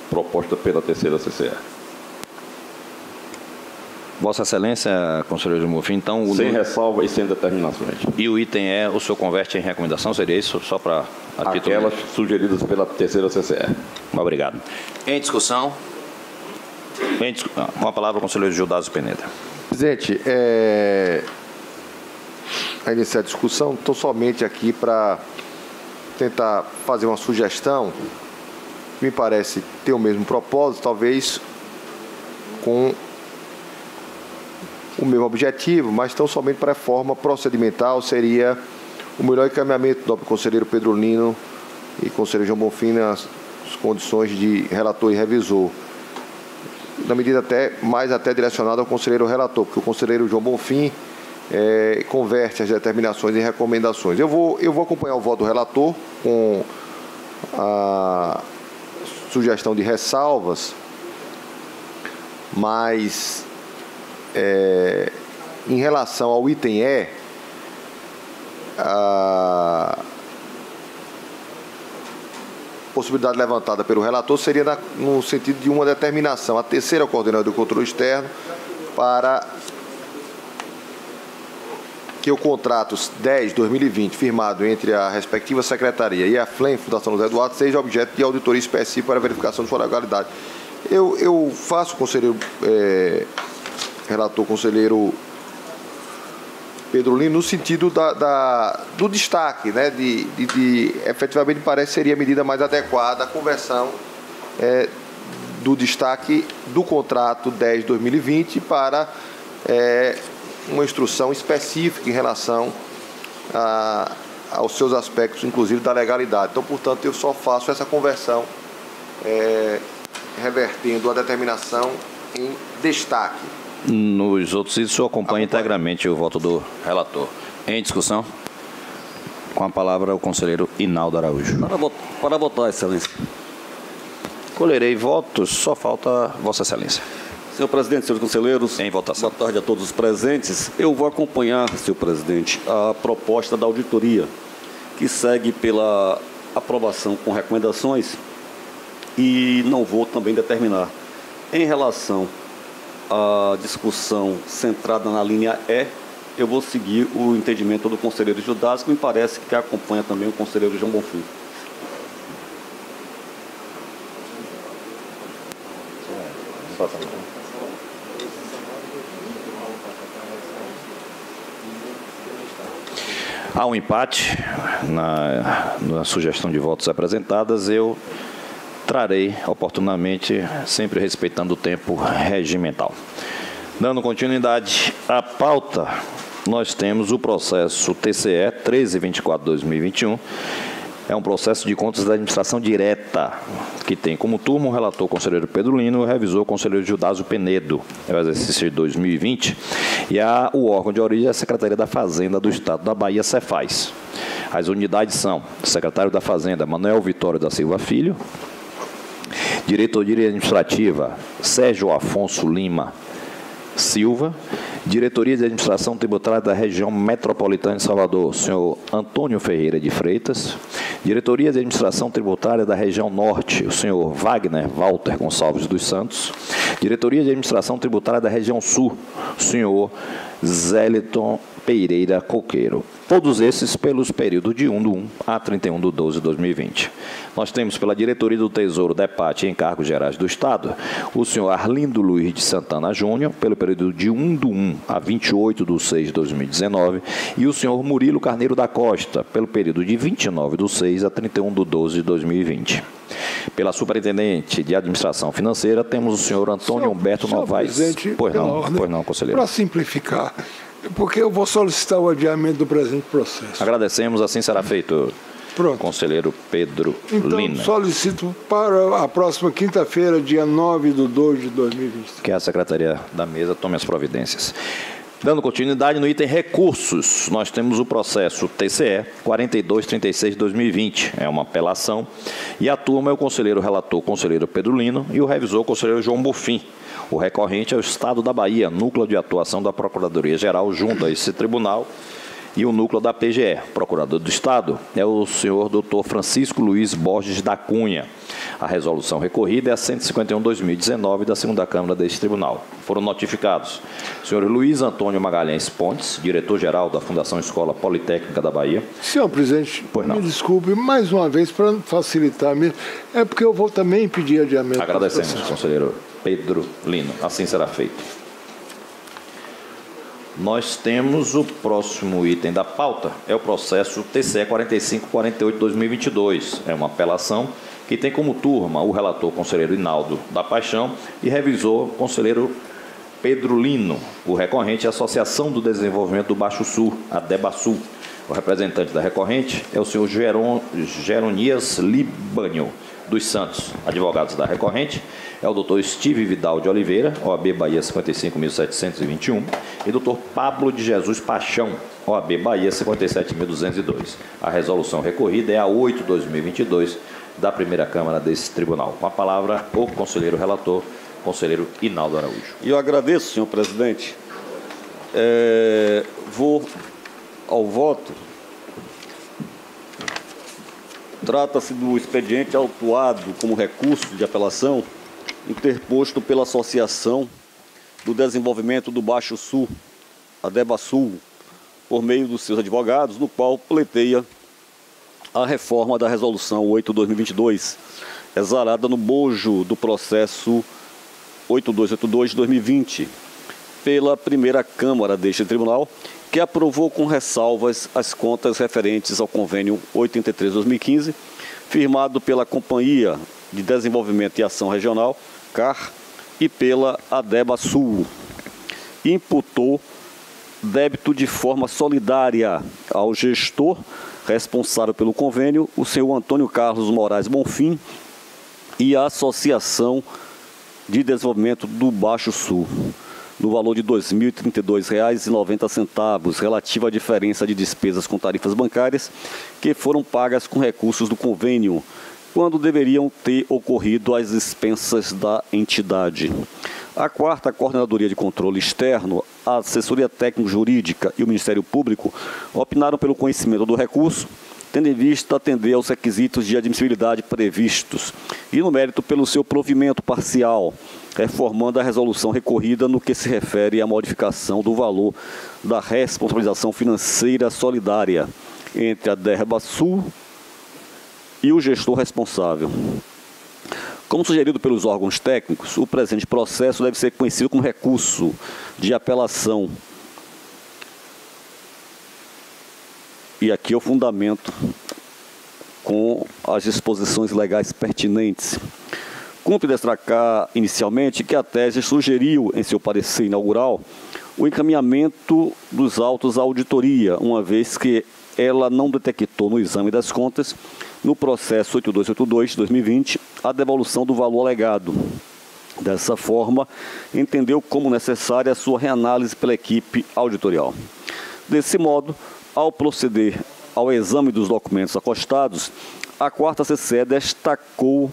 propostas pela terceira CCE. Vossa Excelência, conselheiro João Bonfim, então... Sem ressalva e sem determinações. E o item o senhor converte em recomendação? Seria isso? Só para... Aquelas sugeridas pela terceira CCE. Obrigado. Em discussão? Com a palavra o conselheiro Gildazo Peneda. Presidente, a iniciar a discussão, estou somente aqui para tentar fazer uma sugestão, me parece ter o mesmo propósito, talvez com o mesmo objetivo, mas tão somente para a forma procedimental, seria o melhor encaminhamento do nobre conselheiro Pedro Lino e conselheiro João Bonfim nas condições de relator e revisor, na medida até direcionada ao conselheiro relator, porque o conselheiro João Bonfim converte as determinações em recomendações. Eu vou acompanhar o voto do relator com a sugestão de ressalvas, mas em relação ao item a possibilidade levantada pelo relator seria no sentido de uma determinação, a terceira coordenadora do controle externo, para que o contrato 10/2020, firmado entre a respectiva secretaria e a FLEM, Fundação Luiz Eduardo, seja objeto de auditoria específica para verificação de sua legalidade. Eu faço, conselheiro relator, conselheiro Pedro Lino, no sentido do destaque, né, efetivamente parece que seria a medida mais adequada a conversão do destaque do contrato 10/2020 para uma instrução específica em relação aos seus aspectos, inclusive da legalidade. Então, portanto, eu só faço essa conversão revertendo a determinação em destaque. Nos outros itens, o senhor acompanha integralmente o voto do relator. Em discussão? Com a palavra o conselheiro Inaldo Araújo. Para votar, Excelência. Colherei votos, só falta Vossa Excelência. Senhor presidente, senhores conselheiros, em votação. Boa tarde a todos os presentes. Eu vou acompanhar, senhor presidente, a proposta da auditoria, que segue pela aprovação com recomendações, e não vou também determinar. Em relação à discussão centrada na linha eu vou seguir o entendimento do conselheiro Gildazo, que me parece que acompanha também o conselheiro João Bonfim. Há um empate na sugestão de votos apresentadas. Eu trarei oportunamente, sempre respeitando o tempo regimental. Dando continuidade à pauta, nós temos o processo TCE 1324/2021, É um processo de contas da administração direta, que tem como turma o relator conselheiro Pedro Lino e o revisor conselheiro Judásio Penedo. É o exercício de 2020. E o órgão de origem é a Secretaria da Fazenda do Estado da Bahia, Cefaz. As unidades são secretário da Fazenda Manuel Vitório da Silva Filho, diretoria administrativa Sérgio Afonso Lima Silva, diretoria de administração tributária da região metropolitana de Salvador, senhor Antônio Ferreira de Freitas, diretoria de administração tributária da região norte, o senhor Wagner Walter Gonçalves dos Santos, diretoria de administração tributária da região sul, o senhor Zéliton Pereira Coqueiro. Todos esses pelos períodos de 1/1 a 31/12/2020. Nós temos pela diretoria do Tesouro, DEPAT e Encargos Gerais do Estado, o senhor Arlindo Luiz de Santana Júnior, pelo período de 1/1 a 28/6/2019, e o senhor Murilo Carneiro da Costa, pelo período de 29/6 a 31/12/2020. Pela Superintendente de Administração Financeira, temos o senhor Antônio Humberto Novaes. Pois não, conselheiro. Para simplificar, porque eu vou solicitar o adiamento do presente processo. Agradecemos, assim será feito. Pronto. Conselheiro Pedro Então, Lina. solicito para a próxima quinta-feira, dia 9/2/2020. Que a Secretaria da Mesa tome as providências. Dando continuidade no item recursos, nós temos o processo TCE 4236/2020, é uma apelação, e a turma é o conselheiro relator, conselheiro Pedro Lino, e o revisor, conselheiro João Bonfim. O recorrente é o Estado da Bahia, núcleo de atuação da Procuradoria-Geral junto a esse tribunal, e o núcleo da PGE. Procurador do Estado é o senhor Dr. Francisco Luiz Borges da Cunha. A resolução recorrida é a 151/2019 da segunda Câmara deste tribunal. Foram notificados o senhor Luiz Antônio Magalhães Pontes, diretor-geral da Fundação Escola Politécnica da Bahia. Senhor presidente, me desculpe, mais uma vez, para facilitar mesmo, é porque eu vou também pedir adiamento. Agradecemos, conselheiro Pedro Lino. Assim será feito. Nós temos o próximo item da pauta, é o processo TCE 4548/2022. É uma apelação que tem como turma o relator conselheiro Inaldo da Paixão e revisor conselheiro Pedro Lino. O recorrente é a Associação do Desenvolvimento do Baixo Sul, a DEBASUL. O representante da recorrente é o senhor Jeronias Libânio dos Santos. Advogados da recorrente é o doutor Steve Vidal de Oliveira, OAB Bahia 55.721, e doutor Pablo de Jesus Paixão, OAB Bahia 57.202. A resolução recorrida é a 8/2022 da primeira Câmara desse tribunal. Com a palavra, o conselheiro relator, conselheiro Inaldo Araújo. E eu agradeço, senhor presidente. Vou ao voto. Trata-se do expediente autuado como recurso de apelação interposto pela Associação do Desenvolvimento do Baixo Sul, a DEBASUL, por meio dos seus advogados, no qual pleiteia a reforma da Resolução 8/2022, exarada no bojo do processo 8282 de 2020, pela primeira Câmara deste Tribunal, que aprovou com ressalvas as contas referentes ao Convênio 883/2015, firmado pela Companhia de Desenvolvimento e Ação Regional, CAR, e pela ADEBASUL. Imputou débito de forma solidária ao gestor responsável pelo convênio, o senhor Antônio Carlos Moraes Bonfim, e a Associação de Desenvolvimento do Baixo Sul, no valor de R$ 2.032,90, relativa à diferença de despesas com tarifas bancárias que foram pagas com recursos do convênio, quando deveriam ter ocorrido às expensas da entidade. A quarta Coordenadoria de Controle Externo, a Assessoria Técnico-Jurídica e o Ministério Público opinaram pelo conhecimento do recurso, tendo em vista atender aos requisitos de admissibilidade previstos, e no mérito pelo seu provimento parcial, reformando a resolução recorrida no que se refere à modificação do valor da responsabilização financeira solidária entre a DEBASUL e o gestor responsável. Como sugerido pelos órgãos técnicos, o presente processo deve ser conhecido como recurso de apelação. E aqui é o fundamento com as disposições legais pertinentes. Cumpre destacar inicialmente que a tese sugeriu, em seu parecer inaugural, o encaminhamento dos autos à auditoria, uma vez que ela não detectou no exame das contas, no processo 8282-2020, a devolução do valor alegado. Dessa forma, entendeu como necessária a sua reanálise pela equipe auditorial. Desse modo, ao proceder ao exame dos documentos acostados, a 4ª CCE destacou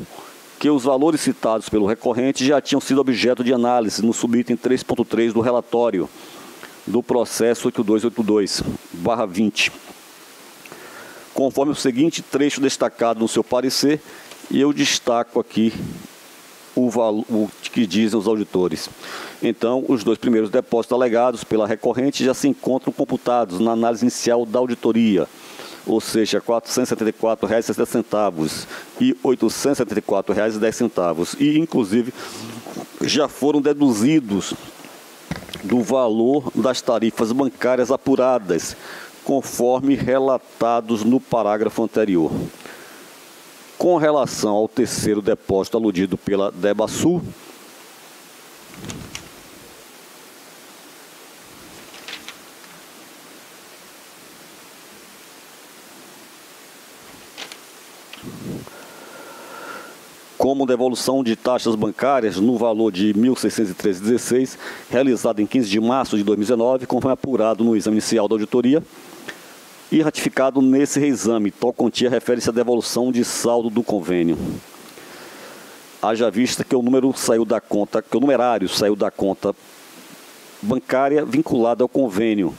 que os valores citados pelo recorrente já tinham sido objeto de análise no subitem 3.3 do relatório do processo 8282-20, conforme o seguinte trecho destacado no seu parecer, e eu destaco aqui o que dizem os auditores. Então, os 2 primeiros depósitos alegados pela recorrente já se encontram computados na análise inicial da auditoria, ou seja, R$ 474,60 e R$ 874,10, e, inclusive, já foram deduzidos do valor das tarifas bancárias apuradas, conforme relatados no parágrafo anterior. Com relação ao 3º depósito aludido pela Debasul, como devolução de taxas bancárias no valor de R$ 1.613,16, realizado em 15 de março de 2019, conforme apurado no exame inicial da auditoria, e ratificado nesse reexame, tal quantia refere-se à devolução de saldo do convênio. Haja vista que o numerário saiu da conta bancária vinculada ao convênio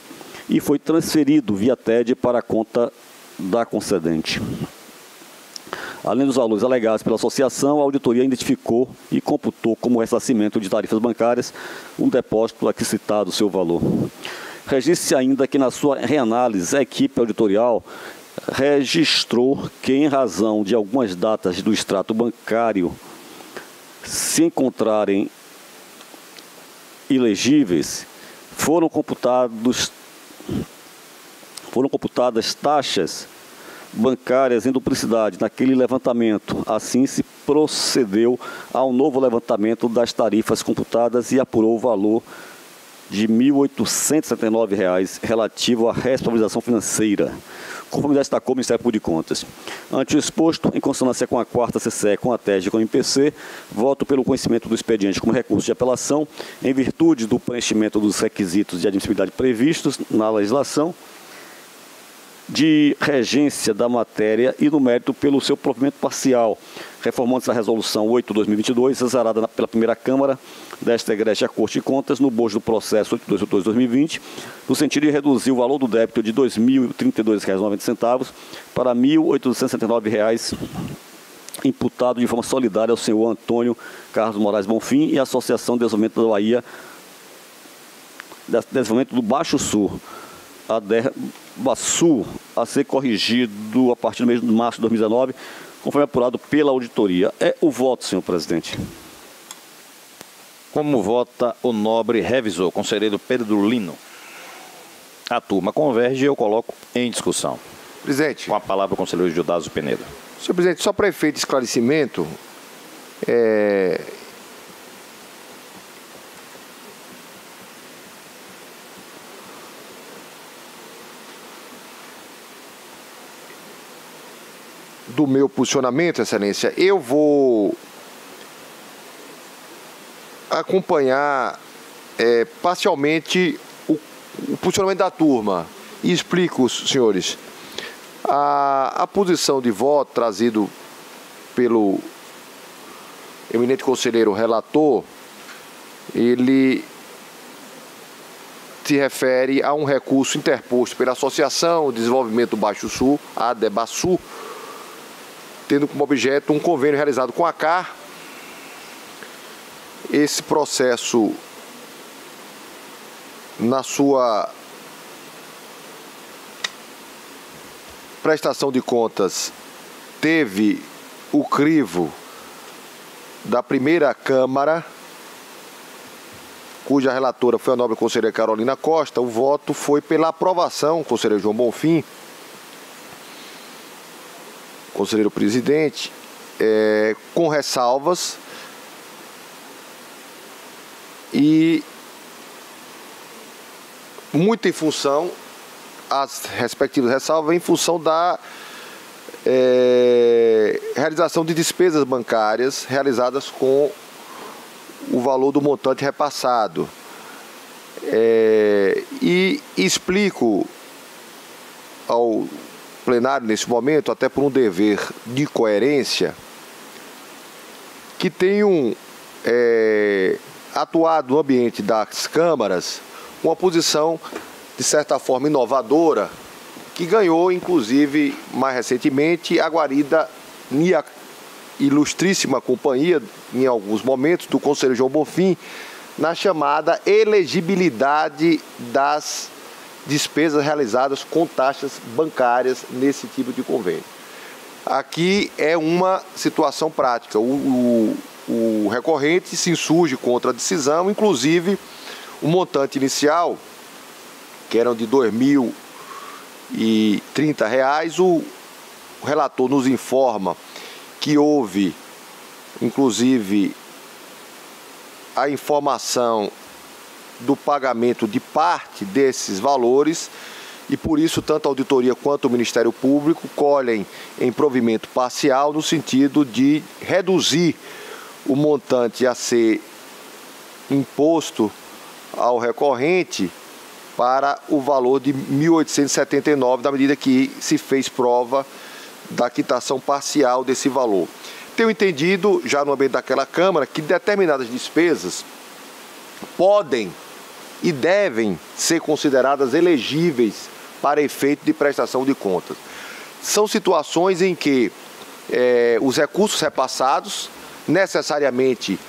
e foi transferido via TED para a conta da concedente. Além dos valores alegados pela associação, a auditoria identificou e computou como ressarcimento de tarifas bancárias um depósito aqui citado o seu valor. Registre ainda que na sua reanálise a equipe auditorial registrou que, em razão de algumas datas do extrato bancário se encontrarem ilegíveis, foram computadas taxas bancárias em duplicidade naquele levantamento. Assim, se procedeu ao novo levantamento das tarifas computadas e apurou o valor de R$ 1.879 relativo à responsabilização financeira, conforme destacou o Ministério Público de Contas. Ante o exposto, em consonância com a 4ª CCE, com a TED e com o MPC, voto pelo conhecimento do expediente como recurso de apelação, em virtude do preenchimento dos requisitos de admissibilidade previstos na legislação, de regência da matéria e no mérito pelo seu provimento parcial, reformando-se a Resolução 8/2022, exarada pela primeira Câmara desta egrégia Corte de Contas, no bojo do processo 8282-2020, no sentido de reduzir o valor do débito de R$ 2.032,90 para R$ 1.869, imputado de forma solidária ao senhor Antônio Carlos Moraes Bonfim e à Associação de Desenvolvimento da Bahia, Desenvolvimento do Baixo Sul, a DERBASUL, a ser corrigido a partir do mês de março de 2019, conforme apurado pela auditoria. É o voto, senhor presidente. Como vota o nobre revisor, conselheiro Pedro Lino? A turma converge e eu coloco em discussão. Presidente. Com a palavra o conselheiro Gildazo Penedo. Senhor presidente, só para efeito de esclarecimento, do meu posicionamento, Excelência, eu vou acompanhar parcialmente o posicionamento da turma e explico, senhores. A posição de voto trazido pelo eminente conselheiro relator, ele se refere a um recurso interposto pela Associação de Desenvolvimento do Baixo Sul, a DEBASUL, tendo como objeto um convênio realizado com a CAR. Esse processo, na sua prestação de contas, teve o crivo da primeira Câmara, cuja relatora foi a nobre conselheira Carolina Costa. O voto foi pela aprovação, conselheiro João Bonfim, conselheiro presidente, com ressalvas, muito em função, as respectivas ressalvas, em função da realização de despesas bancárias realizadas com o valor do montante repassado. E explico ao plenário nesse momento, até por um dever de coerência, que tenho atuado no ambiente das câmaras uma posição, de certa forma, inovadora, que ganhou, inclusive, mais recentemente, a guarida minha ilustríssima companhia, em alguns momentos, do conselheiro João Bonfim, na chamada elegibilidade das despesas realizadas com taxas bancárias nesse tipo de convênio. Aqui é uma situação prática. O recorrente se insurge contra a decisão, inclusive o montante inicial, que eram de R$ 2.030, o relator nos informa que houve, inclusive, a informação do pagamento de parte desses valores e, por isso, tanto a auditoria quanto o Ministério Público colhem em provimento parcial no sentido de reduzir o montante a ser imposto ao recorrente para o valor de R$ 1.879, na medida que se fez prova da quitação parcial desse valor. Tenho entendido, já no ambiente daquela Câmara, que determinadas despesas podem e devem ser consideradas elegíveis para efeito de prestação de contas. São situações em que os recursos repassados, necessariamente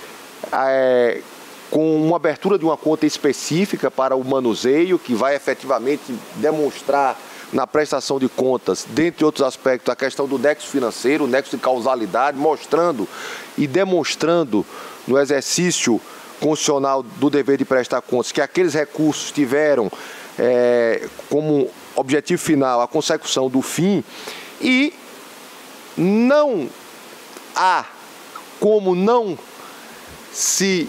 com uma abertura de uma conta específica para o manuseio, que vai efetivamente demonstrar na prestação de contas, dentre outros aspectos, a questão do nexo financeiro, o nexo de causalidade, mostrando e demonstrando no exercício constitucional do dever de prestar contas que aqueles recursos tiveram como objetivo final a consecução do fim, e não há como não se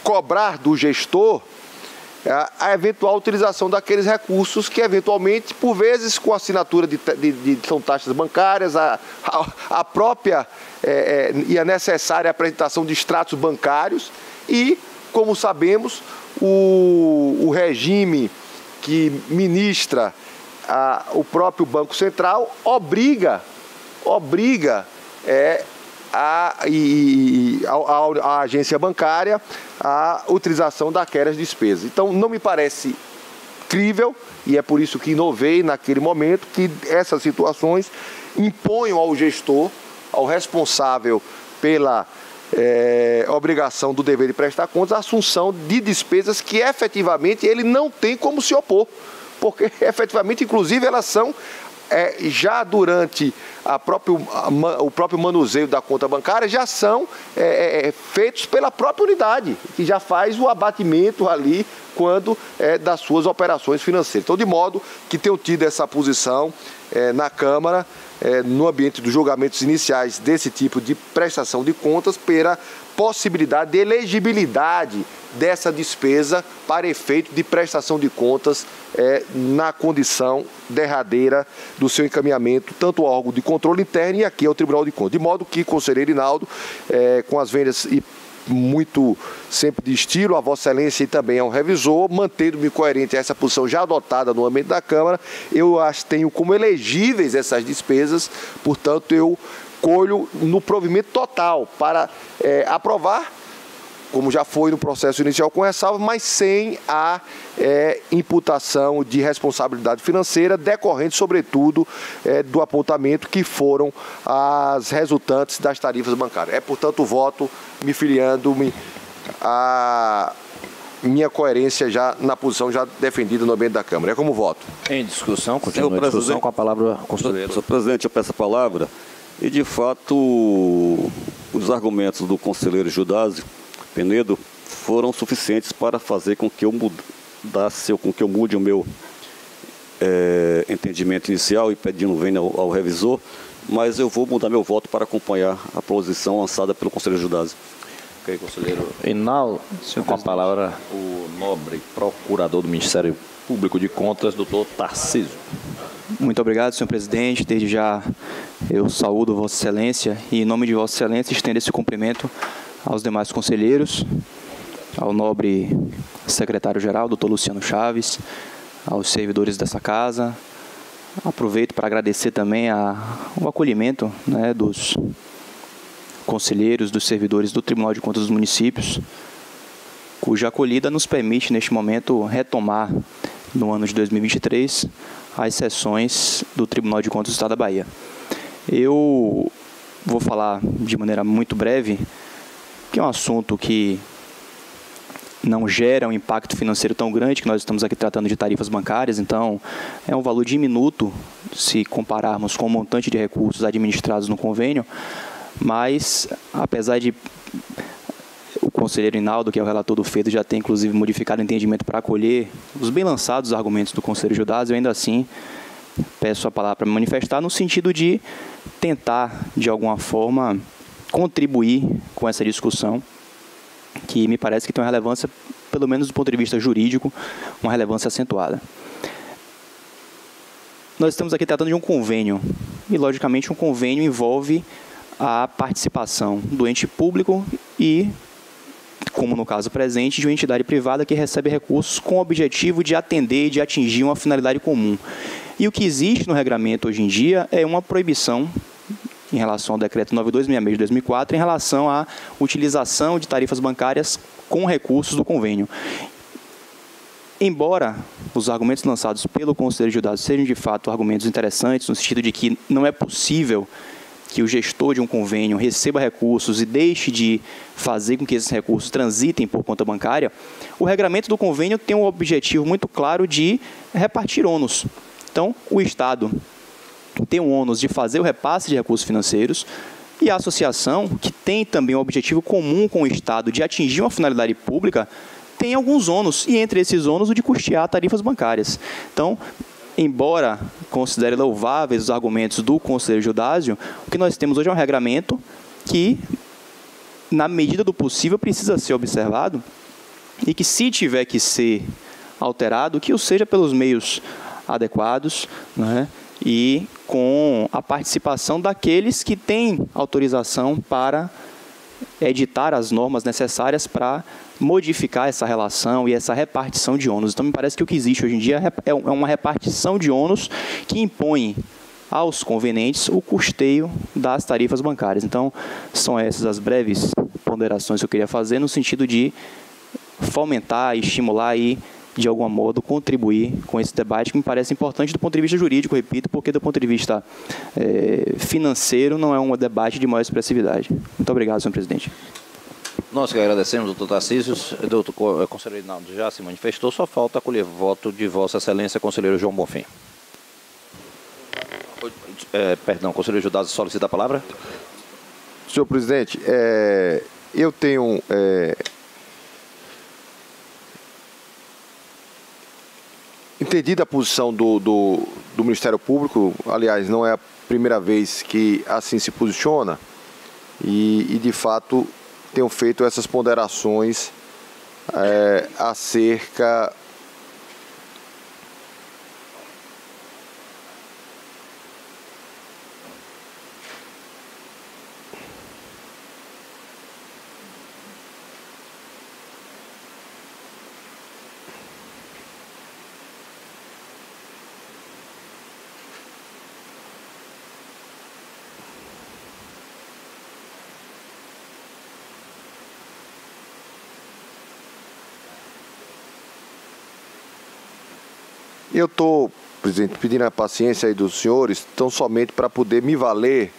cobrar do gestor a eventual utilização daqueles recursos que, eventualmente, por vezes, com assinatura são taxas bancárias, a própria e a necessária apresentação de extratos bancários e, como sabemos, o regime que ministra o próprio Banco Central obriga a agência bancária a utilização daquelas despesas. Então, não me parece crível, e é por isso que inovei naquele momento, que essas situações imponham ao gestor, ao responsável pela obrigação do dever de prestar contas, a assunção de despesas que efetivamente ele não tem como se opor, porque efetivamente, inclusive, elas são já durante o próprio manuseio da conta bancária, já são feitos pela própria unidade, que já faz o abatimento ali quando das suas operações financeiras. Então, de modo que tenho tido essa posição na Câmara, no ambiente dos julgamentos iniciais desse tipo de prestação de contas, pela possibilidade de elegibilidade dessa despesa para efeito de prestação de contas na condição derradeira do seu encaminhamento, tanto ao órgão de controle interno e aqui ao Tribunal de Contas. De modo que, conselheiro Rinaldo, com as vendas e muito sempre de estilo, a Vossa Excelência também é um revisor, mantendo-me coerente a essa posição já adotada no ambiente da Câmara, eu as tenho como elegíveis essas despesas, portanto eu colho no provimento total para aprovar, como já foi no processo inicial com ressalva, mas sem a imputação de responsabilidade financeira decorrente, sobretudo, do apontamento que foram as resultantes das tarifas bancárias. Portanto, voto me filiando-me a minha coerência já na posição já defendida no ambiente da Câmara. É como voto. Em discussão, continua a discussão com a palavra conselheiro. Senhor presidente, eu peço a palavra e, de fato, os argumentos do conselheiro Judásio Penedo foram suficientes para fazer com que eu mude o meu entendimento inicial e pedindo venha ao revisor, mas eu vou mudar meu voto para acompanhar a posição lançada pelo conselheiro Judásio. Ok, conselheiro Hinaldo. Com a palavra, o nobre procurador do Ministério Público de Contas, doutor Tarcísio. Muito obrigado, senhor presidente. Desde já eu saúdo Vossa Excelência e, em nome de Vossa Excelência, estendo esse cumprimento aos demais conselheiros, ao nobre secretário-geral, doutor Luciano Chaves, aos servidores dessa casa. Aproveito para agradecer também o acolhimento, né, dos conselheiros, dos servidores do Tribunal de Contas dos Municípios, cuja acolhida nos permite, neste momento, retomar, no ano de 2023, as sessões do Tribunal de Contas do Estado da Bahia. Eu vou falar de maneira muito breve, que é um assunto que não gera um impacto financeiro tão grande, que nós estamos aqui tratando de tarifas bancárias, então é um valor diminuto se compararmos com o montante de recursos administrados no convênio, mas apesar de o conselheiro Hinaldo, que é o relator do FEDO, já tem inclusive modificado o entendimento para acolher os bem lançados argumentos do conselheiro Judásio, eu ainda assim peço a palavra para me manifestar no sentido de tentar, de alguma forma, contribuir com essa discussão, que me parece que tem uma relevância, pelo menos do ponto de vista jurídico, uma relevância acentuada. Nós estamos aqui tratando de um convênio, e logicamente um convênio envolve a participação do ente público e, como no caso presente, de uma entidade privada que recebe recursos com o objetivo de atender e de atingir uma finalidade comum. E o que existe no regramento hoje em dia é uma proibição, em relação ao decreto 9266 de 2004, em relação à utilização de tarifas bancárias com recursos do convênio. Embora os argumentos lançados pelo conselheiro Judásio sejam de fato argumentos interessantes, no sentido de que não é possível que o gestor de um convênio receba recursos e deixe de fazer com que esses recursos transitem por conta bancária, o regramento do convênio tem um objetivo muito claro de repartir ônus. Então, o Estado tem o ônus de fazer o repasse de recursos financeiros e a associação, que tem também um objetivo comum com o Estado de atingir uma finalidade pública, tem alguns ônus, e entre esses ônus o de custear tarifas bancárias. Então, embora considere louváveis os argumentos do conselheiro Judásio, o que nós temos hoje é um regramento que, na medida do possível, precisa ser observado e que, se tiver que ser alterado, que o seja pelos meios adequados, né, e com a participação daqueles que têm autorização para editar as normas necessárias para modificar essa relação e essa repartição de ônus. Então, me parece que o que existe hoje em dia é uma repartição de ônus que impõe aos convenientes o custeio das tarifas bancárias. Então, são essas as breves ponderações que eu queria fazer no sentido de fomentar, estimular e, de algum modo, contribuir com esse debate que me parece importante do ponto de vista jurídico, repito, porque do ponto de vista financeiro não é um debate de maior expressividade. Muito obrigado, senhor presidente. Nós que agradecemos, doutor Tarcísio. O conselheiro Hinaldo já se manifestou, só falta acolher voto de Vossa Excelência, conselheiro João Bonfim. Perdão, conselheiro Judásio solicita a palavra. Senhor presidente, eu tenho entendido a posição do Ministério Público, aliás, não é a primeira vez que assim se posiciona, e de fato tenho feito essas ponderações acerca Eu estou, presidente, pedindo a paciência aí dos senhores, tão somente para poder me valer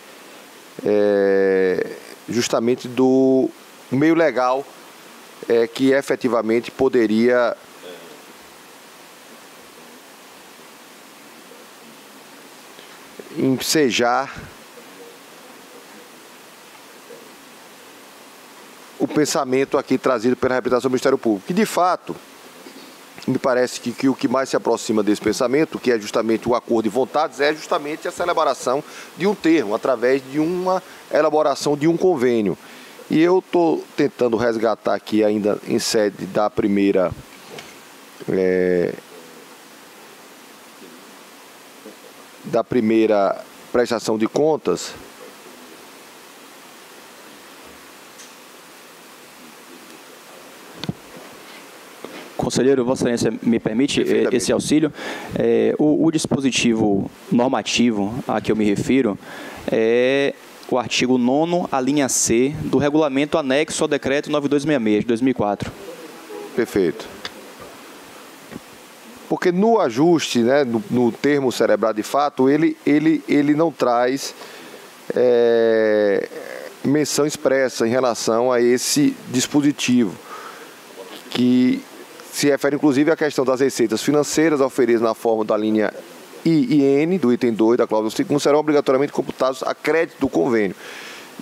justamente do meio legal que efetivamente poderia ensejar o pensamento aqui trazido pela representação do Ministério Público, que de fato me parece que o que mais se aproxima desse pensamento, que é justamente o acordo de vontades, é justamente a celebração de um termo, através de uma elaboração de um convênio. E eu estou tentando resgatar aqui ainda em sede da primeira prestação de contas. Conselheiro, Vossa Excelência me permite esse auxílio? O dispositivo normativo a que eu me refiro é o artigo 9º, a linha C, do regulamento anexo ao decreto 9266 de 2004. Perfeito. Porque no ajuste, né, no termo cerebral de fato, ele não traz menção expressa em relação a esse dispositivo, que se refere inclusive à questão das receitas financeiras auferidas na forma da linha I e N, do item 2 da cláusula 2, serão obrigatoriamente computados a crédito do convênio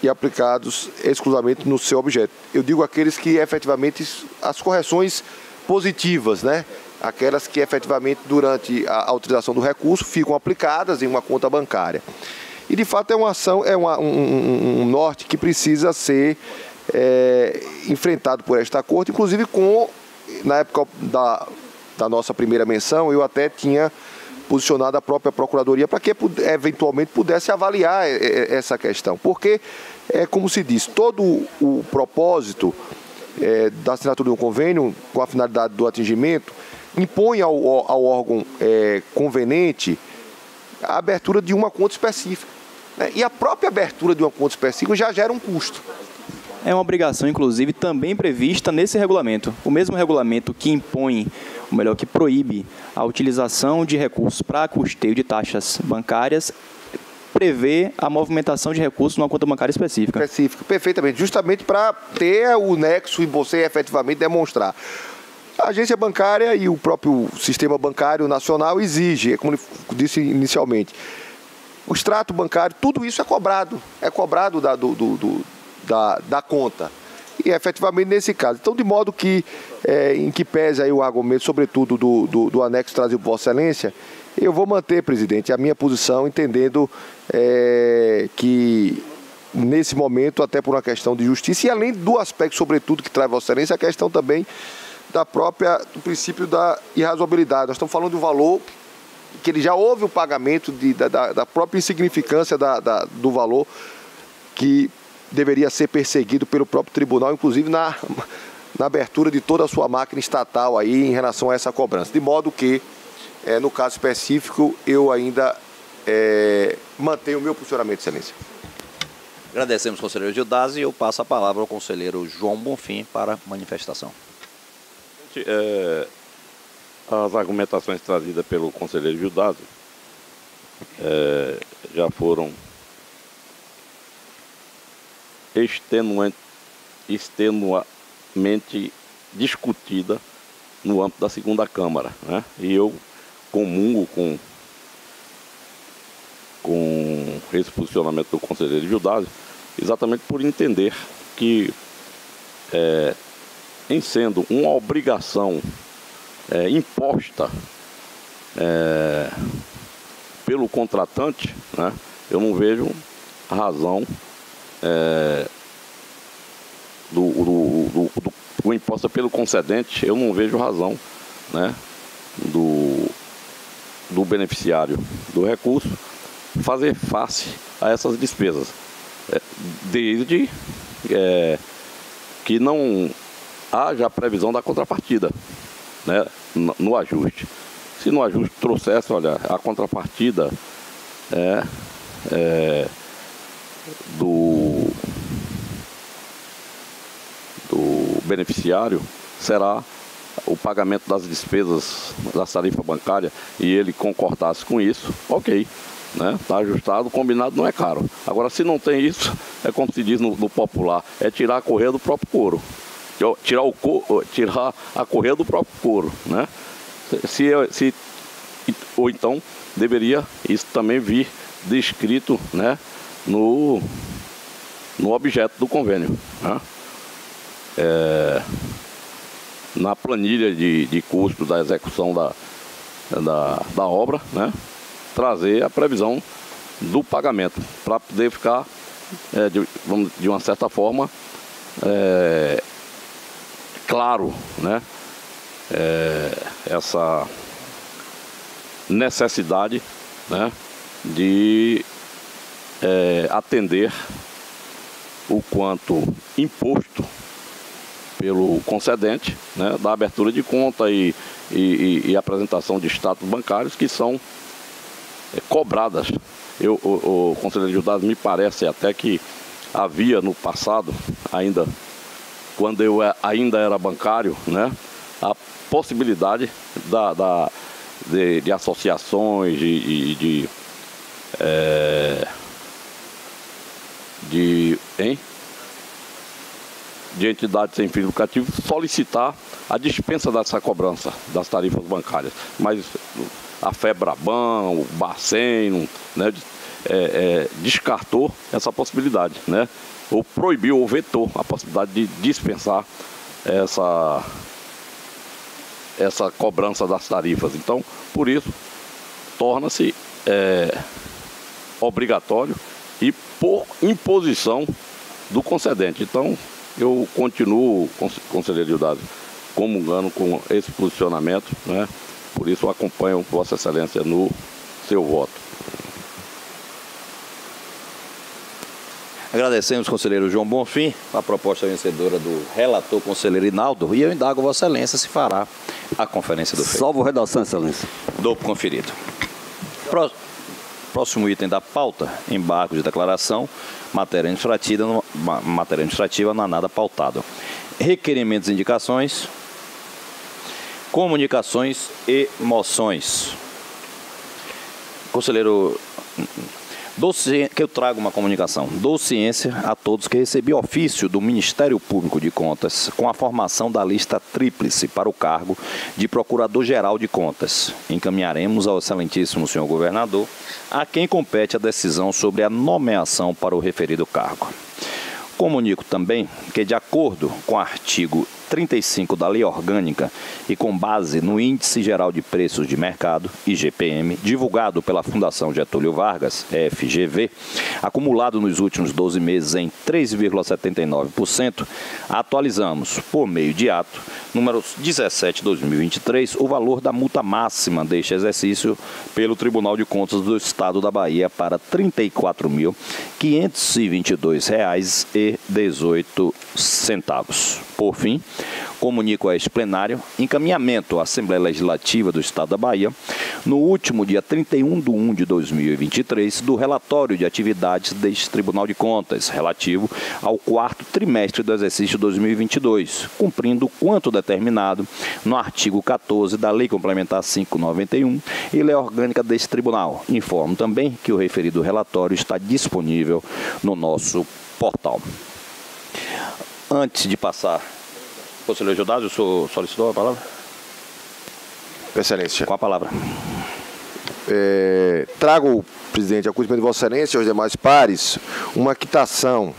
e aplicados exclusivamente no seu objeto. Eu digo aqueles que efetivamente, as correções positivas, né? Aquelas que efetivamente durante a utilização do recurso ficam aplicadas em uma conta bancária. E de fato é uma ação, um norte que precisa ser enfrentado por esta corte, inclusive na época da nossa primeira menção, eu até tinha posicionado a própria Procuradoria para que eventualmente pudesse avaliar essa questão. Porque, como se diz, todo o propósito da assinatura de um convênio, com a finalidade do atingimento, impõe ao órgão conveniente a abertura de uma conta específica. Né? E a própria abertura de uma conta específica já gera um custo. É uma obrigação, inclusive, também prevista nesse regulamento. O mesmo regulamento que impõe, ou melhor, que proíbe a utilização de recursos para custeio de taxas bancárias, prevê a movimentação de recursos numa conta bancária específica. Perfeitamente. Justamente para ter o nexo e você efetivamente demonstrar. A agência bancária e o próprio sistema bancário nacional exige, como eu disse inicialmente, o extrato bancário, tudo isso é cobrado da conta. E efetivamente nesse caso. Então, de modo que, em que pese aí o argumento, sobretudo do anexo trazido por Vossa Excelência, eu vou manter, presidente, a minha posição, entendendo que nesse momento, até por uma questão de justiça, e além do aspecto, sobretudo, que traz Vossa Excelência, a questão também do princípio da irrazoabilidade. Nós estamos falando de um valor que ele já houve o pagamento da própria insignificância do valor que deveria ser perseguido pelo próprio tribunal, inclusive na abertura de toda a sua máquina estatal aí em relação a essa cobrança. De modo que, no caso específico, eu ainda mantenho o meu posicionamento, Excelência. Agradecemos, conselheiro Gildas, e eu passo a palavra ao conselheiro João Bonfim para manifestação. As argumentações trazidas pelo conselheiro Gildas já foram extenuamente discutida no âmbito da segunda Câmara, né? E eu comungo com esse posicionamento do conselheiro Gildas, exatamente por entender que, em sendo uma obrigação imposta pelo contratante, né, eu não vejo razão do imposta pelo concedente, eu não vejo razão, né, do beneficiário do recurso fazer face a essas despesas, desde que não haja a previsão da contrapartida, né, no ajuste. Se no ajuste trouxesse, olha, a contrapartida do beneficiário será o pagamento das despesas da tarifa bancária, e ele concordasse com isso, ok, né? Está ajustado, combinado, não é caro. Agora, se não tem isso, é como se diz no popular, é tirar a correia do próprio couro. Tirar a correia do próprio couro, né? Ou então deveria isso também vir descrito, né, no objeto do convênio, né? Na planilha de custo da execução da obra, né, trazer a previsão do pagamento para poder ficar de uma certa forma claro, né, essa necessidade, né, de atender o quanto imposto pelo concedente, né, da abertura de conta e apresentação de status bancários que são cobradas. O conselheiro Gildas, me parece até que havia no passado, ainda quando eu ainda era bancário, né, a possibilidade de associações, de entidades sem fins lucrativos solicitar a dispensa dessa cobrança das tarifas bancárias. Mas a FEBRABAN, o Bacen, né, descartou essa possibilidade, né, ou proibiu ou vetou a possibilidade de dispensar essa cobrança das tarifas. Então, por isso, torna-se obrigatório e por imposição do concedente. Então, eu continuo, conselheiro Gildas, comungando com esse posicionamento, né? Por isso eu acompanho Vossa Excelência no seu voto. Agradecemos, conselheiro João Bonfim, a proposta vencedora do relator, conselheiro Hinaldo, e eu indago Vossa Excelência se fará a conferência do feito. Salvo redação, Excelência. Dou por conferido. Próximo item da pauta, embargo de declaração, matéria administrativa não há nada pautado. Requerimentos e indicações, comunicações e moções. Conselheiro, que eu trago uma comunicação. Dou ciência a todos que recebi ofício do Ministério Público de Contas com a formação da lista tríplice para o cargo de Procurador-Geral de Contas. Encaminharemos ao excelentíssimo senhor governador, a quem compete a decisão sobre a nomeação para o referido cargo. Comunico também que, de acordo com o artigo 35 da Lei Orgânica e com base no Índice Geral de Preços de Mercado, IGPM, divulgado pela Fundação Getúlio Vargas, FGV, acumulado nos últimos 12 meses em 3,79%, atualizamos, por meio de ato, número 17/2023, o valor da multa máxima deste exercício pelo Tribunal de Contas do Estado da Bahia para R$ 34.522,18. Por fim, comunico a este plenário encaminhamento à Assembleia Legislativa do Estado da Bahia, no último dia 31/1/2023, do relatório de atividades deste Tribunal de Contas, relativo ao quarto trimestre do exercício 2022, cumprindo quanto determinado no artigo 14 da Lei Complementar 591 e Lei Orgânica deste Tribunal. Informo também que o referido relatório está disponível no nosso portal. Antes de passar, conselheiro Gildas, o senhor solicitou a palavra? Excelência. Com a palavra. Trago, presidente, a conhecimento de Vossa Excelência e aos demais pares, uma quitação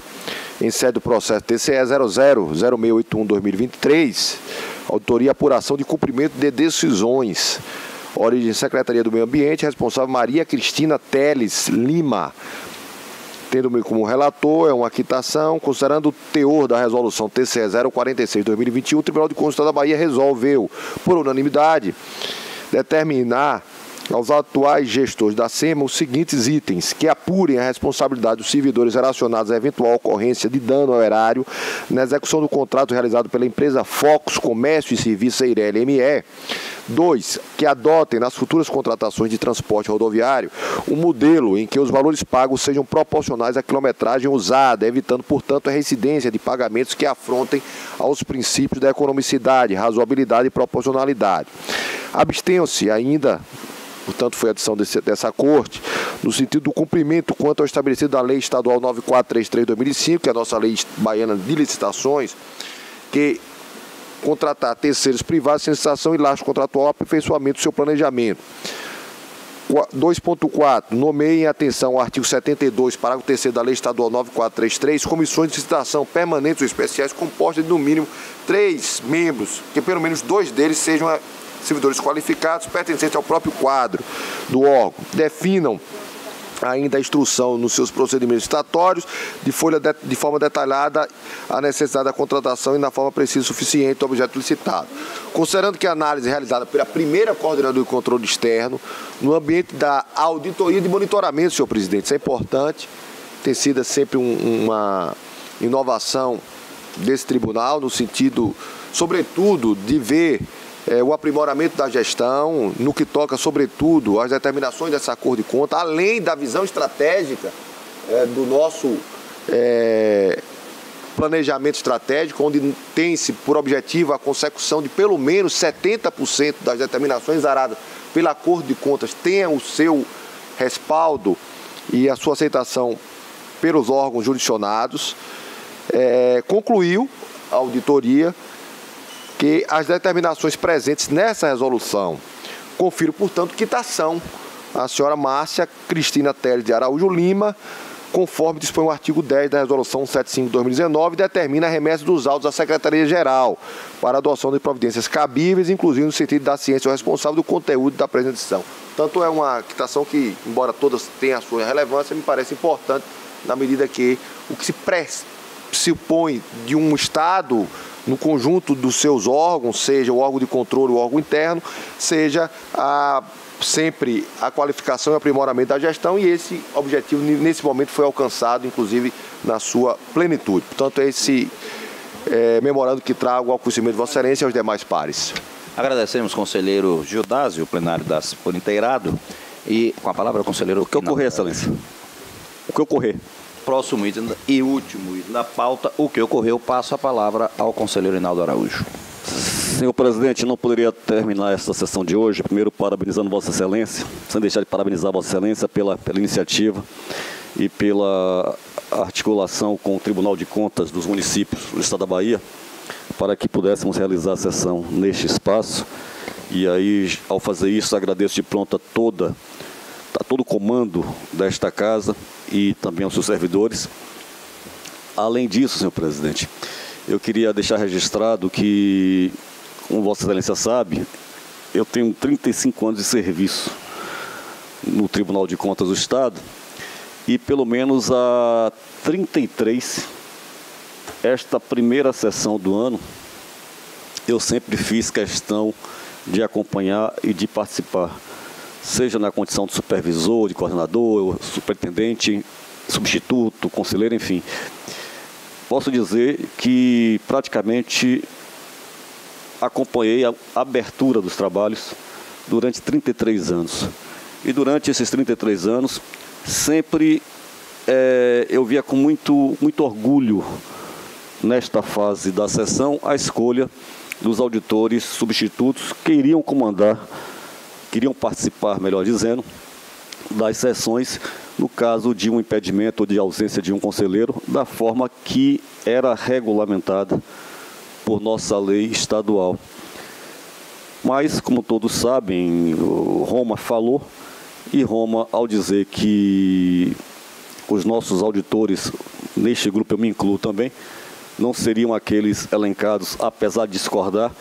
em sede do processo TCE 000681-2023, autoria e apuração de cumprimento de decisões. Origem Secretaria do Meio Ambiente, responsável Maria Cristina Teles Lima. Tendo-me como relator, é uma quitação, considerando o teor da resolução TCE 046-2021, o Tribunal de Contas da Bahia resolveu, por unanimidade, determinar aos atuais gestores da SEMA os seguintes itens: que apurem a responsabilidade dos servidores relacionados à eventual ocorrência de dano ao erário na execução do contrato realizado pela empresa Focus Comércio e Serviços Eireli ME. 2. Que adotem nas futuras contratações de transporte rodoviário um modelo em que os valores pagos sejam proporcionais à quilometragem usada, evitando, portanto, a reincidência de pagamentos que afrontem aos princípios da economicidade, razoabilidade e proporcionalidade. Abstenham-se ainda, portanto, foi a decisão dessa Corte, no sentido do cumprimento quanto ao estabelecido da Lei Estadual 9433/2005, que é a nossa lei baiana de licitações, que contratar terceiros privados sem licitação e lastro contratual, aperfeiçoamento do seu planejamento. 2.4. Nomeiem em atenção ao artigo 72, parágrafo 3º da Lei Estadual 9433, comissões de licitação permanentes ou especiais compostas de, no mínimo, 3 membros, que pelo menos 2 deles sejam servidores qualificados pertencentes ao próprio quadro do órgão. Definam ainda a instrução nos seus procedimentos estatórios, de forma detalhada a necessidade da contratação e na forma precisa e suficiente do objeto licitado. Considerando que a análise realizada pela primeira coordenadora de controle externo, no ambiente da auditoria de monitoramento, senhor presidente, isso é importante, tem sido sempre uma inovação desse tribunal, no sentido, sobretudo, de ver o aprimoramento da gestão, no que toca, sobretudo, às determinações dessa Corte de Contas, além da visão estratégica do nosso planejamento estratégico, onde tem-se por objetivo a consecução de pelo menos 70% das determinações aradas pela Corte de Contas tenha o seu respaldo e a sua aceitação pelos órgãos jurisdicionados. Concluiu a auditoria que as determinações presentes nessa resolução confiram, portanto, quitação à senhora Márcia Cristina Teles de Araújo Lima, conforme dispõe o artigo 10 da Resolução 175/2019, determina a remessa dos autos à Secretaria-Geral para a adoção de providências cabíveis, inclusive no sentido da ciência responsável do conteúdo da presente edição. Tanto é uma quitação que, embora todas tenham a sua relevância, me parece importante na medida que o que se pressupõe de um Estado no conjunto dos seus órgãos, seja o órgão de controle, o órgão interno, seja sempre a qualificação e aprimoramento da gestão, e esse objetivo, nesse momento, foi alcançado, inclusive, na sua plenitude. Portanto, é esse memorando que trago ao conhecimento de Vossa Excelência e aos demais pares. Agradecemos, conselheiro Gildásio, o plenário dá-se por inteirado. E, com a palavra, o conselheiro... O que ocorrer, Excelência? O que ocorrer? Próximo item e último item da pauta, o que ocorreu, passo a palavra ao conselheiro Hinaldo Araújo. Senhor presidente, não poderia terminar esta sessão de hoje, primeiro parabenizando Vossa Excelência, sem deixar de parabenizar Vossa Excelência pela iniciativa e pela articulação com o Tribunal de Contas dos municípios do Estado da Bahia, para que pudéssemos realizar a sessão neste espaço. E aí, ao fazer isso, agradeço de pronto a todo o comando desta casa e também aos seus servidores. Além disso, senhor presidente, eu queria deixar registrado que, como Vossa Excelência sabe, eu tenho 35 anos de serviço no Tribunal de Contas do Estado e pelo menos há 33, esta primeira sessão do ano, eu sempre fiz questão de acompanhar e de participar, seja na condição de supervisor, de coordenador, superintendente, substituto, conselheiro, enfim. Posso dizer que praticamente acompanhei a abertura dos trabalhos durante 33 anos. E durante esses 33 anos, sempre eu via com muito orgulho, nesta fase da sessão, a escolha dos auditores substitutos que iriam participar, melhor dizendo, das sessões no caso de um impedimento ou de ausência de um conselheiro, da forma que era regulamentada por nossa lei estadual. Mas, como todos sabem, Roma falou, e Roma, ao dizer que os nossos auditores, neste grupo eu me incluo também, não seriam aqueles elencados, apesar de discordar,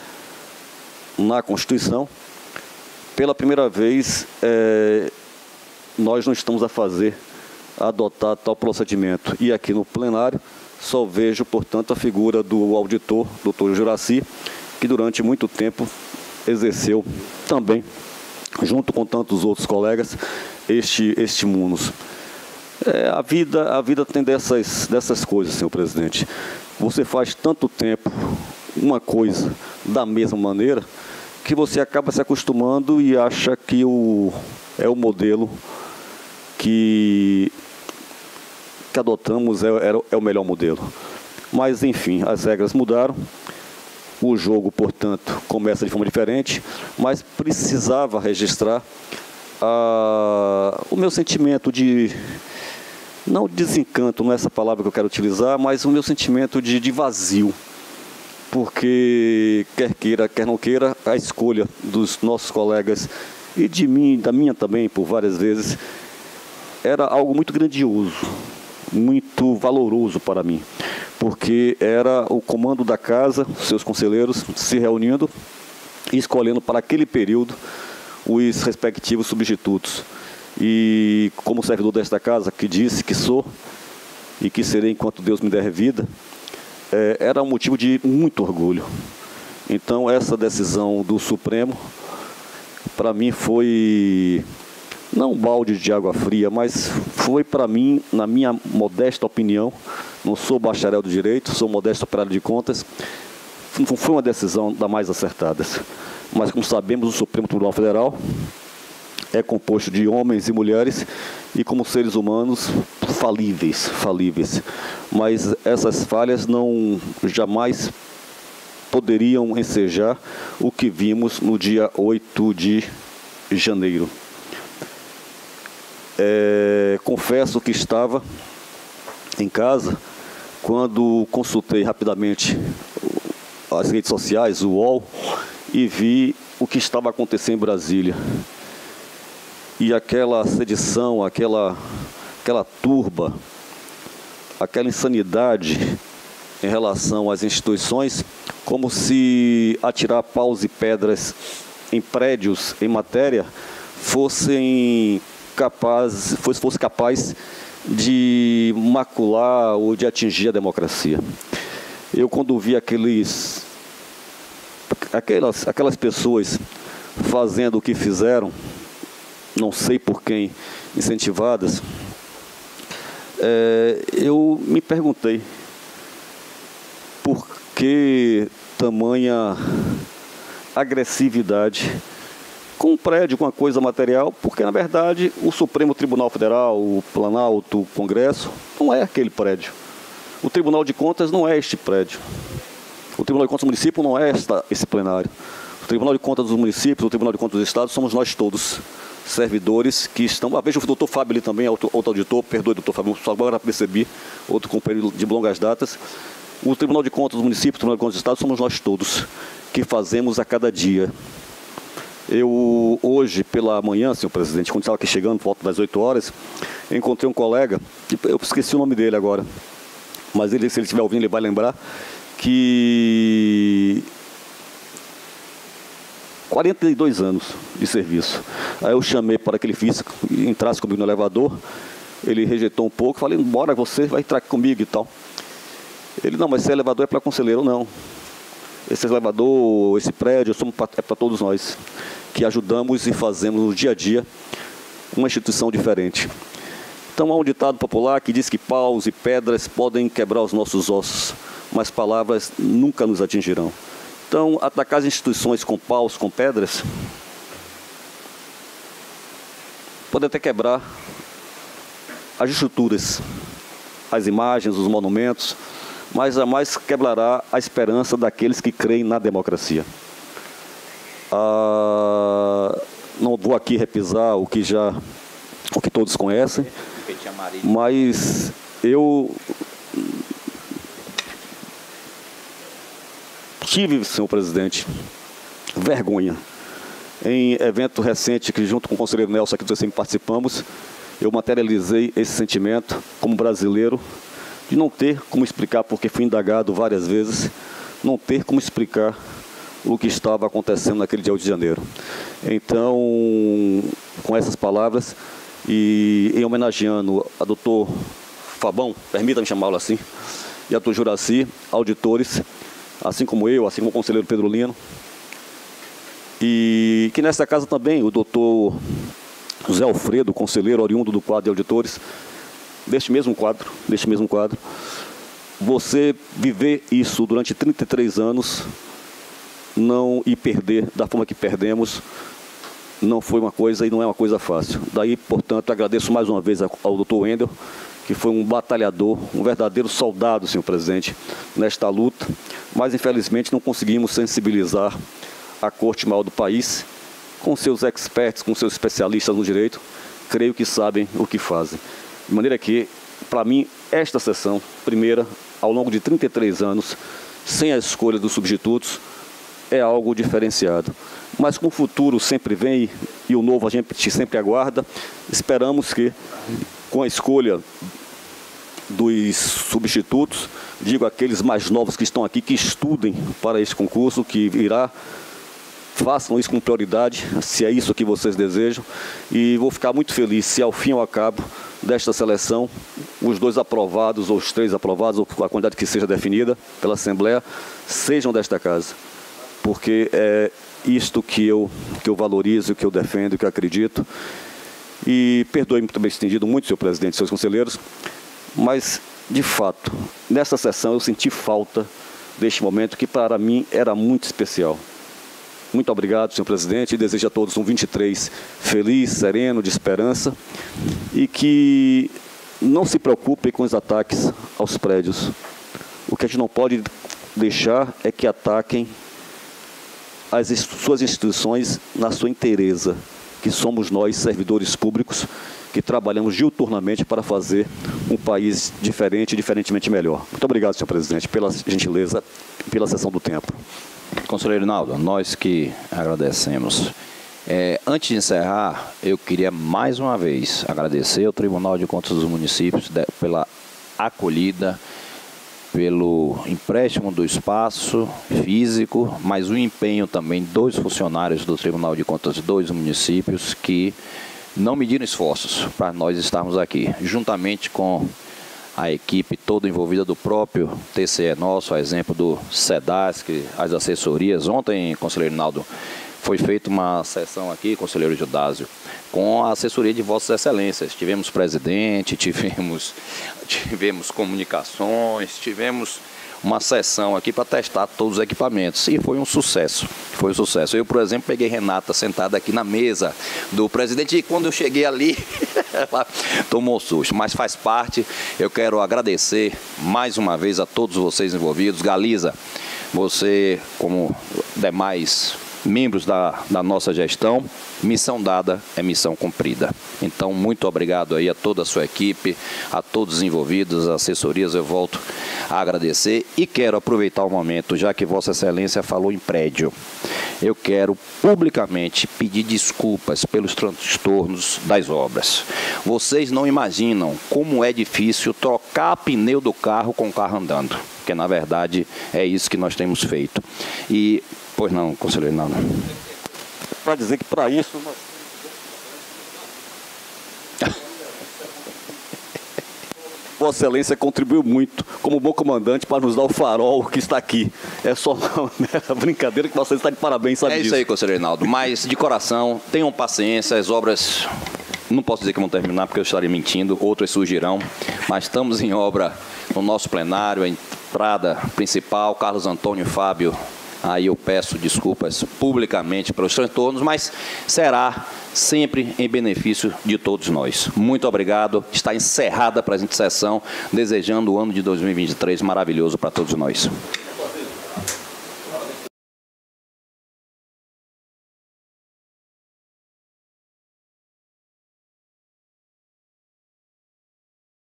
na Constituição, pela primeira vez, nós não estamos a adotar tal procedimento. E aqui no plenário, só vejo, portanto, a figura do auditor, doutor Juraci, que durante muito tempo exerceu também, junto com tantos outros colegas, este munus. A vida tem dessas coisas, senhor presidente. Você faz tanto tempo uma coisa da mesma maneira que você acaba se acostumando e acha que é o modelo que adotamos, é o melhor modelo. Mas, enfim, as regras mudaram. O jogo, portanto, começa de forma diferente, mas precisava registrar o meu sentimento de... Não desencanto, não é essa palavra que eu quero utilizar, mas o meu sentimento de vazio. Porque, quer queira, quer não queira, a escolha dos nossos colegas e de mim, da minha também, por várias vezes, era algo muito grandioso, muito valoroso para mim. Porque era o comando da casa, seus conselheiros se reunindo e escolhendo para aquele período os respectivos substitutos. e como servidor desta casa, que disse que sou e que serei enquanto Deus me der vida, era um motivo de muito orgulho. Então, essa decisão do Supremo, para mim, foi não um balde de água fria, mas foi para mim, na minha modesta opinião, não sou bacharel do direito, sou modesto operário de contas, não foi uma decisão das mais acertadas. Mas, como sabemos, o Supremo Tribunal Federal é composto de homens e mulheres e, como seres humanos, falíveis. Mas essas falhas não jamais poderiam ensejar o que vimos no dia 8 de janeiro. Confesso que estava em casa quando consultei rapidamente as redes sociais, o UOL, e vi o que estava acontecendo em Brasília. E aquela sedição, aquela turba, aquela insanidade em relação às instituições, como se atirar paus e pedras em prédios, em matéria, fosse capaz de macular ou de atingir a democracia. Eu, quando vi aquelas pessoas fazendo o que fizeram, não sei por quem, incentivadas, eu me perguntei por que tamanha agressividade com um prédio, com uma coisa material, porque, na verdade, o Supremo Tribunal Federal, o Planalto, o Congresso, não é aquele prédio. O Tribunal de Contas não é este prédio. O Tribunal de Contas do município não é esse plenário. O Tribunal de Contas dos municípios, o Tribunal de Contas dos estados, somos nós todos, servidores que estão... Veja o doutor Fábio ali também, outro auditor, perdoe, doutor Fábio, só agora percebi, outro companheiro de longas datas. O Tribunal de Contas dos municípios, o Tribunal de Contas dos estados, somos nós todos, que fazemos a cada dia. Eu, hoje, pela manhã, senhor presidente, quando estava aqui chegando, por volta das 8 horas, encontrei um colega, eu esqueci o nome dele agora, mas ele, se ele estiver ouvindo, ele vai lembrar, que 42 anos de serviço. Aí eu chamei para que ele entrasse comigo no elevador, ele rejeitou um pouco, falei, bora, você vai entrar comigo e tal. Ele, não, mas esse elevador é para conselheiro, não. Esse elevador, esse prédio, é para todos nós, que ajudamos e fazemos no dia a dia uma instituição diferente. Então há um ditado popular que diz que paus e pedras podem quebrar os nossos ossos, mas palavras nunca nos atingirão. Então, atacar as instituições com paus, com pedras, pode até quebrar as estruturas, as imagens, os monumentos, mas jamais quebrará a esperança daqueles que creem na democracia. Não vou aqui repisar o que todos conhecem, mas eu tive, senhor presidente, vergonha. Em evento recente, que junto com o conselheiro Nelson, aqui do sempre participamos, eu materializei esse sentimento como brasileiro, de não ter como explicar, porque fui indagado várias vezes, não ter como explicar o que estava acontecendo naquele dia 8 de janeiro. Então, com essas palavras, e em homenageando a doutor Fabão, permita-me chamá-lo assim, e a doutor Juraci, auditores, assim como eu, assim como o conselheiro Pedro Lino, e que nessa casa também o doutor José Alfredo, conselheiro oriundo do quadro de auditores, deste mesmo quadro, você viver isso durante 33 anos, não e perder da forma que perdemos, não foi uma coisa e não é uma coisa fácil. Daí, portanto, agradeço mais uma vez ao doutor Wendel, que foi um batalhador, um verdadeiro soldado, senhor presidente, nesta luta, mas infelizmente não conseguimos sensibilizar a Corte Maior do país, com seus experts, com seus especialistas no direito, creio que sabem o que fazem. De maneira que, para mim, esta sessão, primeira, ao longo de 33 anos, sem a escolha dos substitutos, é algo diferenciado. Mas como o futuro sempre vem e o novo a gente sempre aguarda, esperamos que, com a escolha dos substitutos, digo aqueles mais novos que estão aqui, que estudem para esse concurso, que irá façam isso com prioridade, se é isso que vocês desejam, e vou ficar muito feliz se ao fim e ao cabo desta seleção, os 2 aprovados, ou os 3 aprovados, ou a quantidade que seja definida pela Assembleia, sejam desta casa, porque é isto que eu valorizo, que eu defendo, que eu acredito. E perdoe-me por ter me estendido muito, senhor presidente e seus conselheiros, mas, de fato, nessa sessão eu senti falta deste momento que para mim era muito especial. Muito obrigado, senhor presidente, e desejo a todos um 23 feliz, sereno, de esperança, e que não se preocupem com os ataques aos prédios. O que a gente não pode deixar é que ataquem as suas instituições na sua inteireza, que somos nós, servidores públicos, que trabalhamos diuturnamente para fazer um país diferente, diferentemente melhor. Muito obrigado, senhor presidente, pela gentileza e pela cessão do tempo. Conselheiro Rinaldo, nós que agradecemos. Antes de encerrar, eu queria mais uma vez agradecer ao Tribunal de Contas dos Municípios pela acolhida, pelo empréstimo do espaço físico, mas o empenho também dos funcionários do Tribunal de Contas dos municípios que não mediram esforços para nós estarmos aqui, juntamente com a equipe toda envolvida do próprio TCE nosso, a exemplo do SEDASC, as assessorias. Ontem, conselheiro Rinaldo, foi feita uma sessão aqui, conselheiro Judásio, com a assessoria de Vossas Excelências. Tivemos presidente, tivemos comunicações, tivemos uma sessão aqui para testar todos os equipamentos. E foi um sucesso, foi um sucesso. Eu, por exemplo, peguei Renata sentada aqui na mesa do presidente e quando eu cheguei ali, ela tomou susto. Mas faz parte, eu quero agradecer mais uma vez a todos vocês envolvidos. Galiza, você, como demais membros da nossa gestão, missão dada é missão cumprida. Então, muito obrigado aí a toda a sua equipe, a todos os envolvidos, as assessorias, eu volto a agradecer e quero aproveitar o momento, já que Vossa Excelência falou em prédio, eu quero publicamente pedir desculpas pelos transtornos das obras. Vocês não imaginam como é difícil trocar pneu do carro com o carro andando, porque na verdade é isso que nós temos feito. E pois não, conselheiro, não. Para dizer que para isso Vossa Excelência contribuiu muito como bom comandante para nos dar o farol que está aqui. É só uma mera brincadeira que você está de parabéns, sabe disso. É isso aí, conselheiro Rinaldo. Mas, de coração, tenham paciência, as obras, não posso dizer que vão terminar porque eu estaria mentindo, outras surgirão, mas estamos em obra no nosso plenário, a entrada principal, Carlos Antônio e Fábio. Aí eu peço desculpas publicamente pelos transtornos, mas será sempre em benefício de todos nós. Muito obrigado. Está encerrada a presente sessão, desejando o ano de 2023 maravilhoso para todos nós.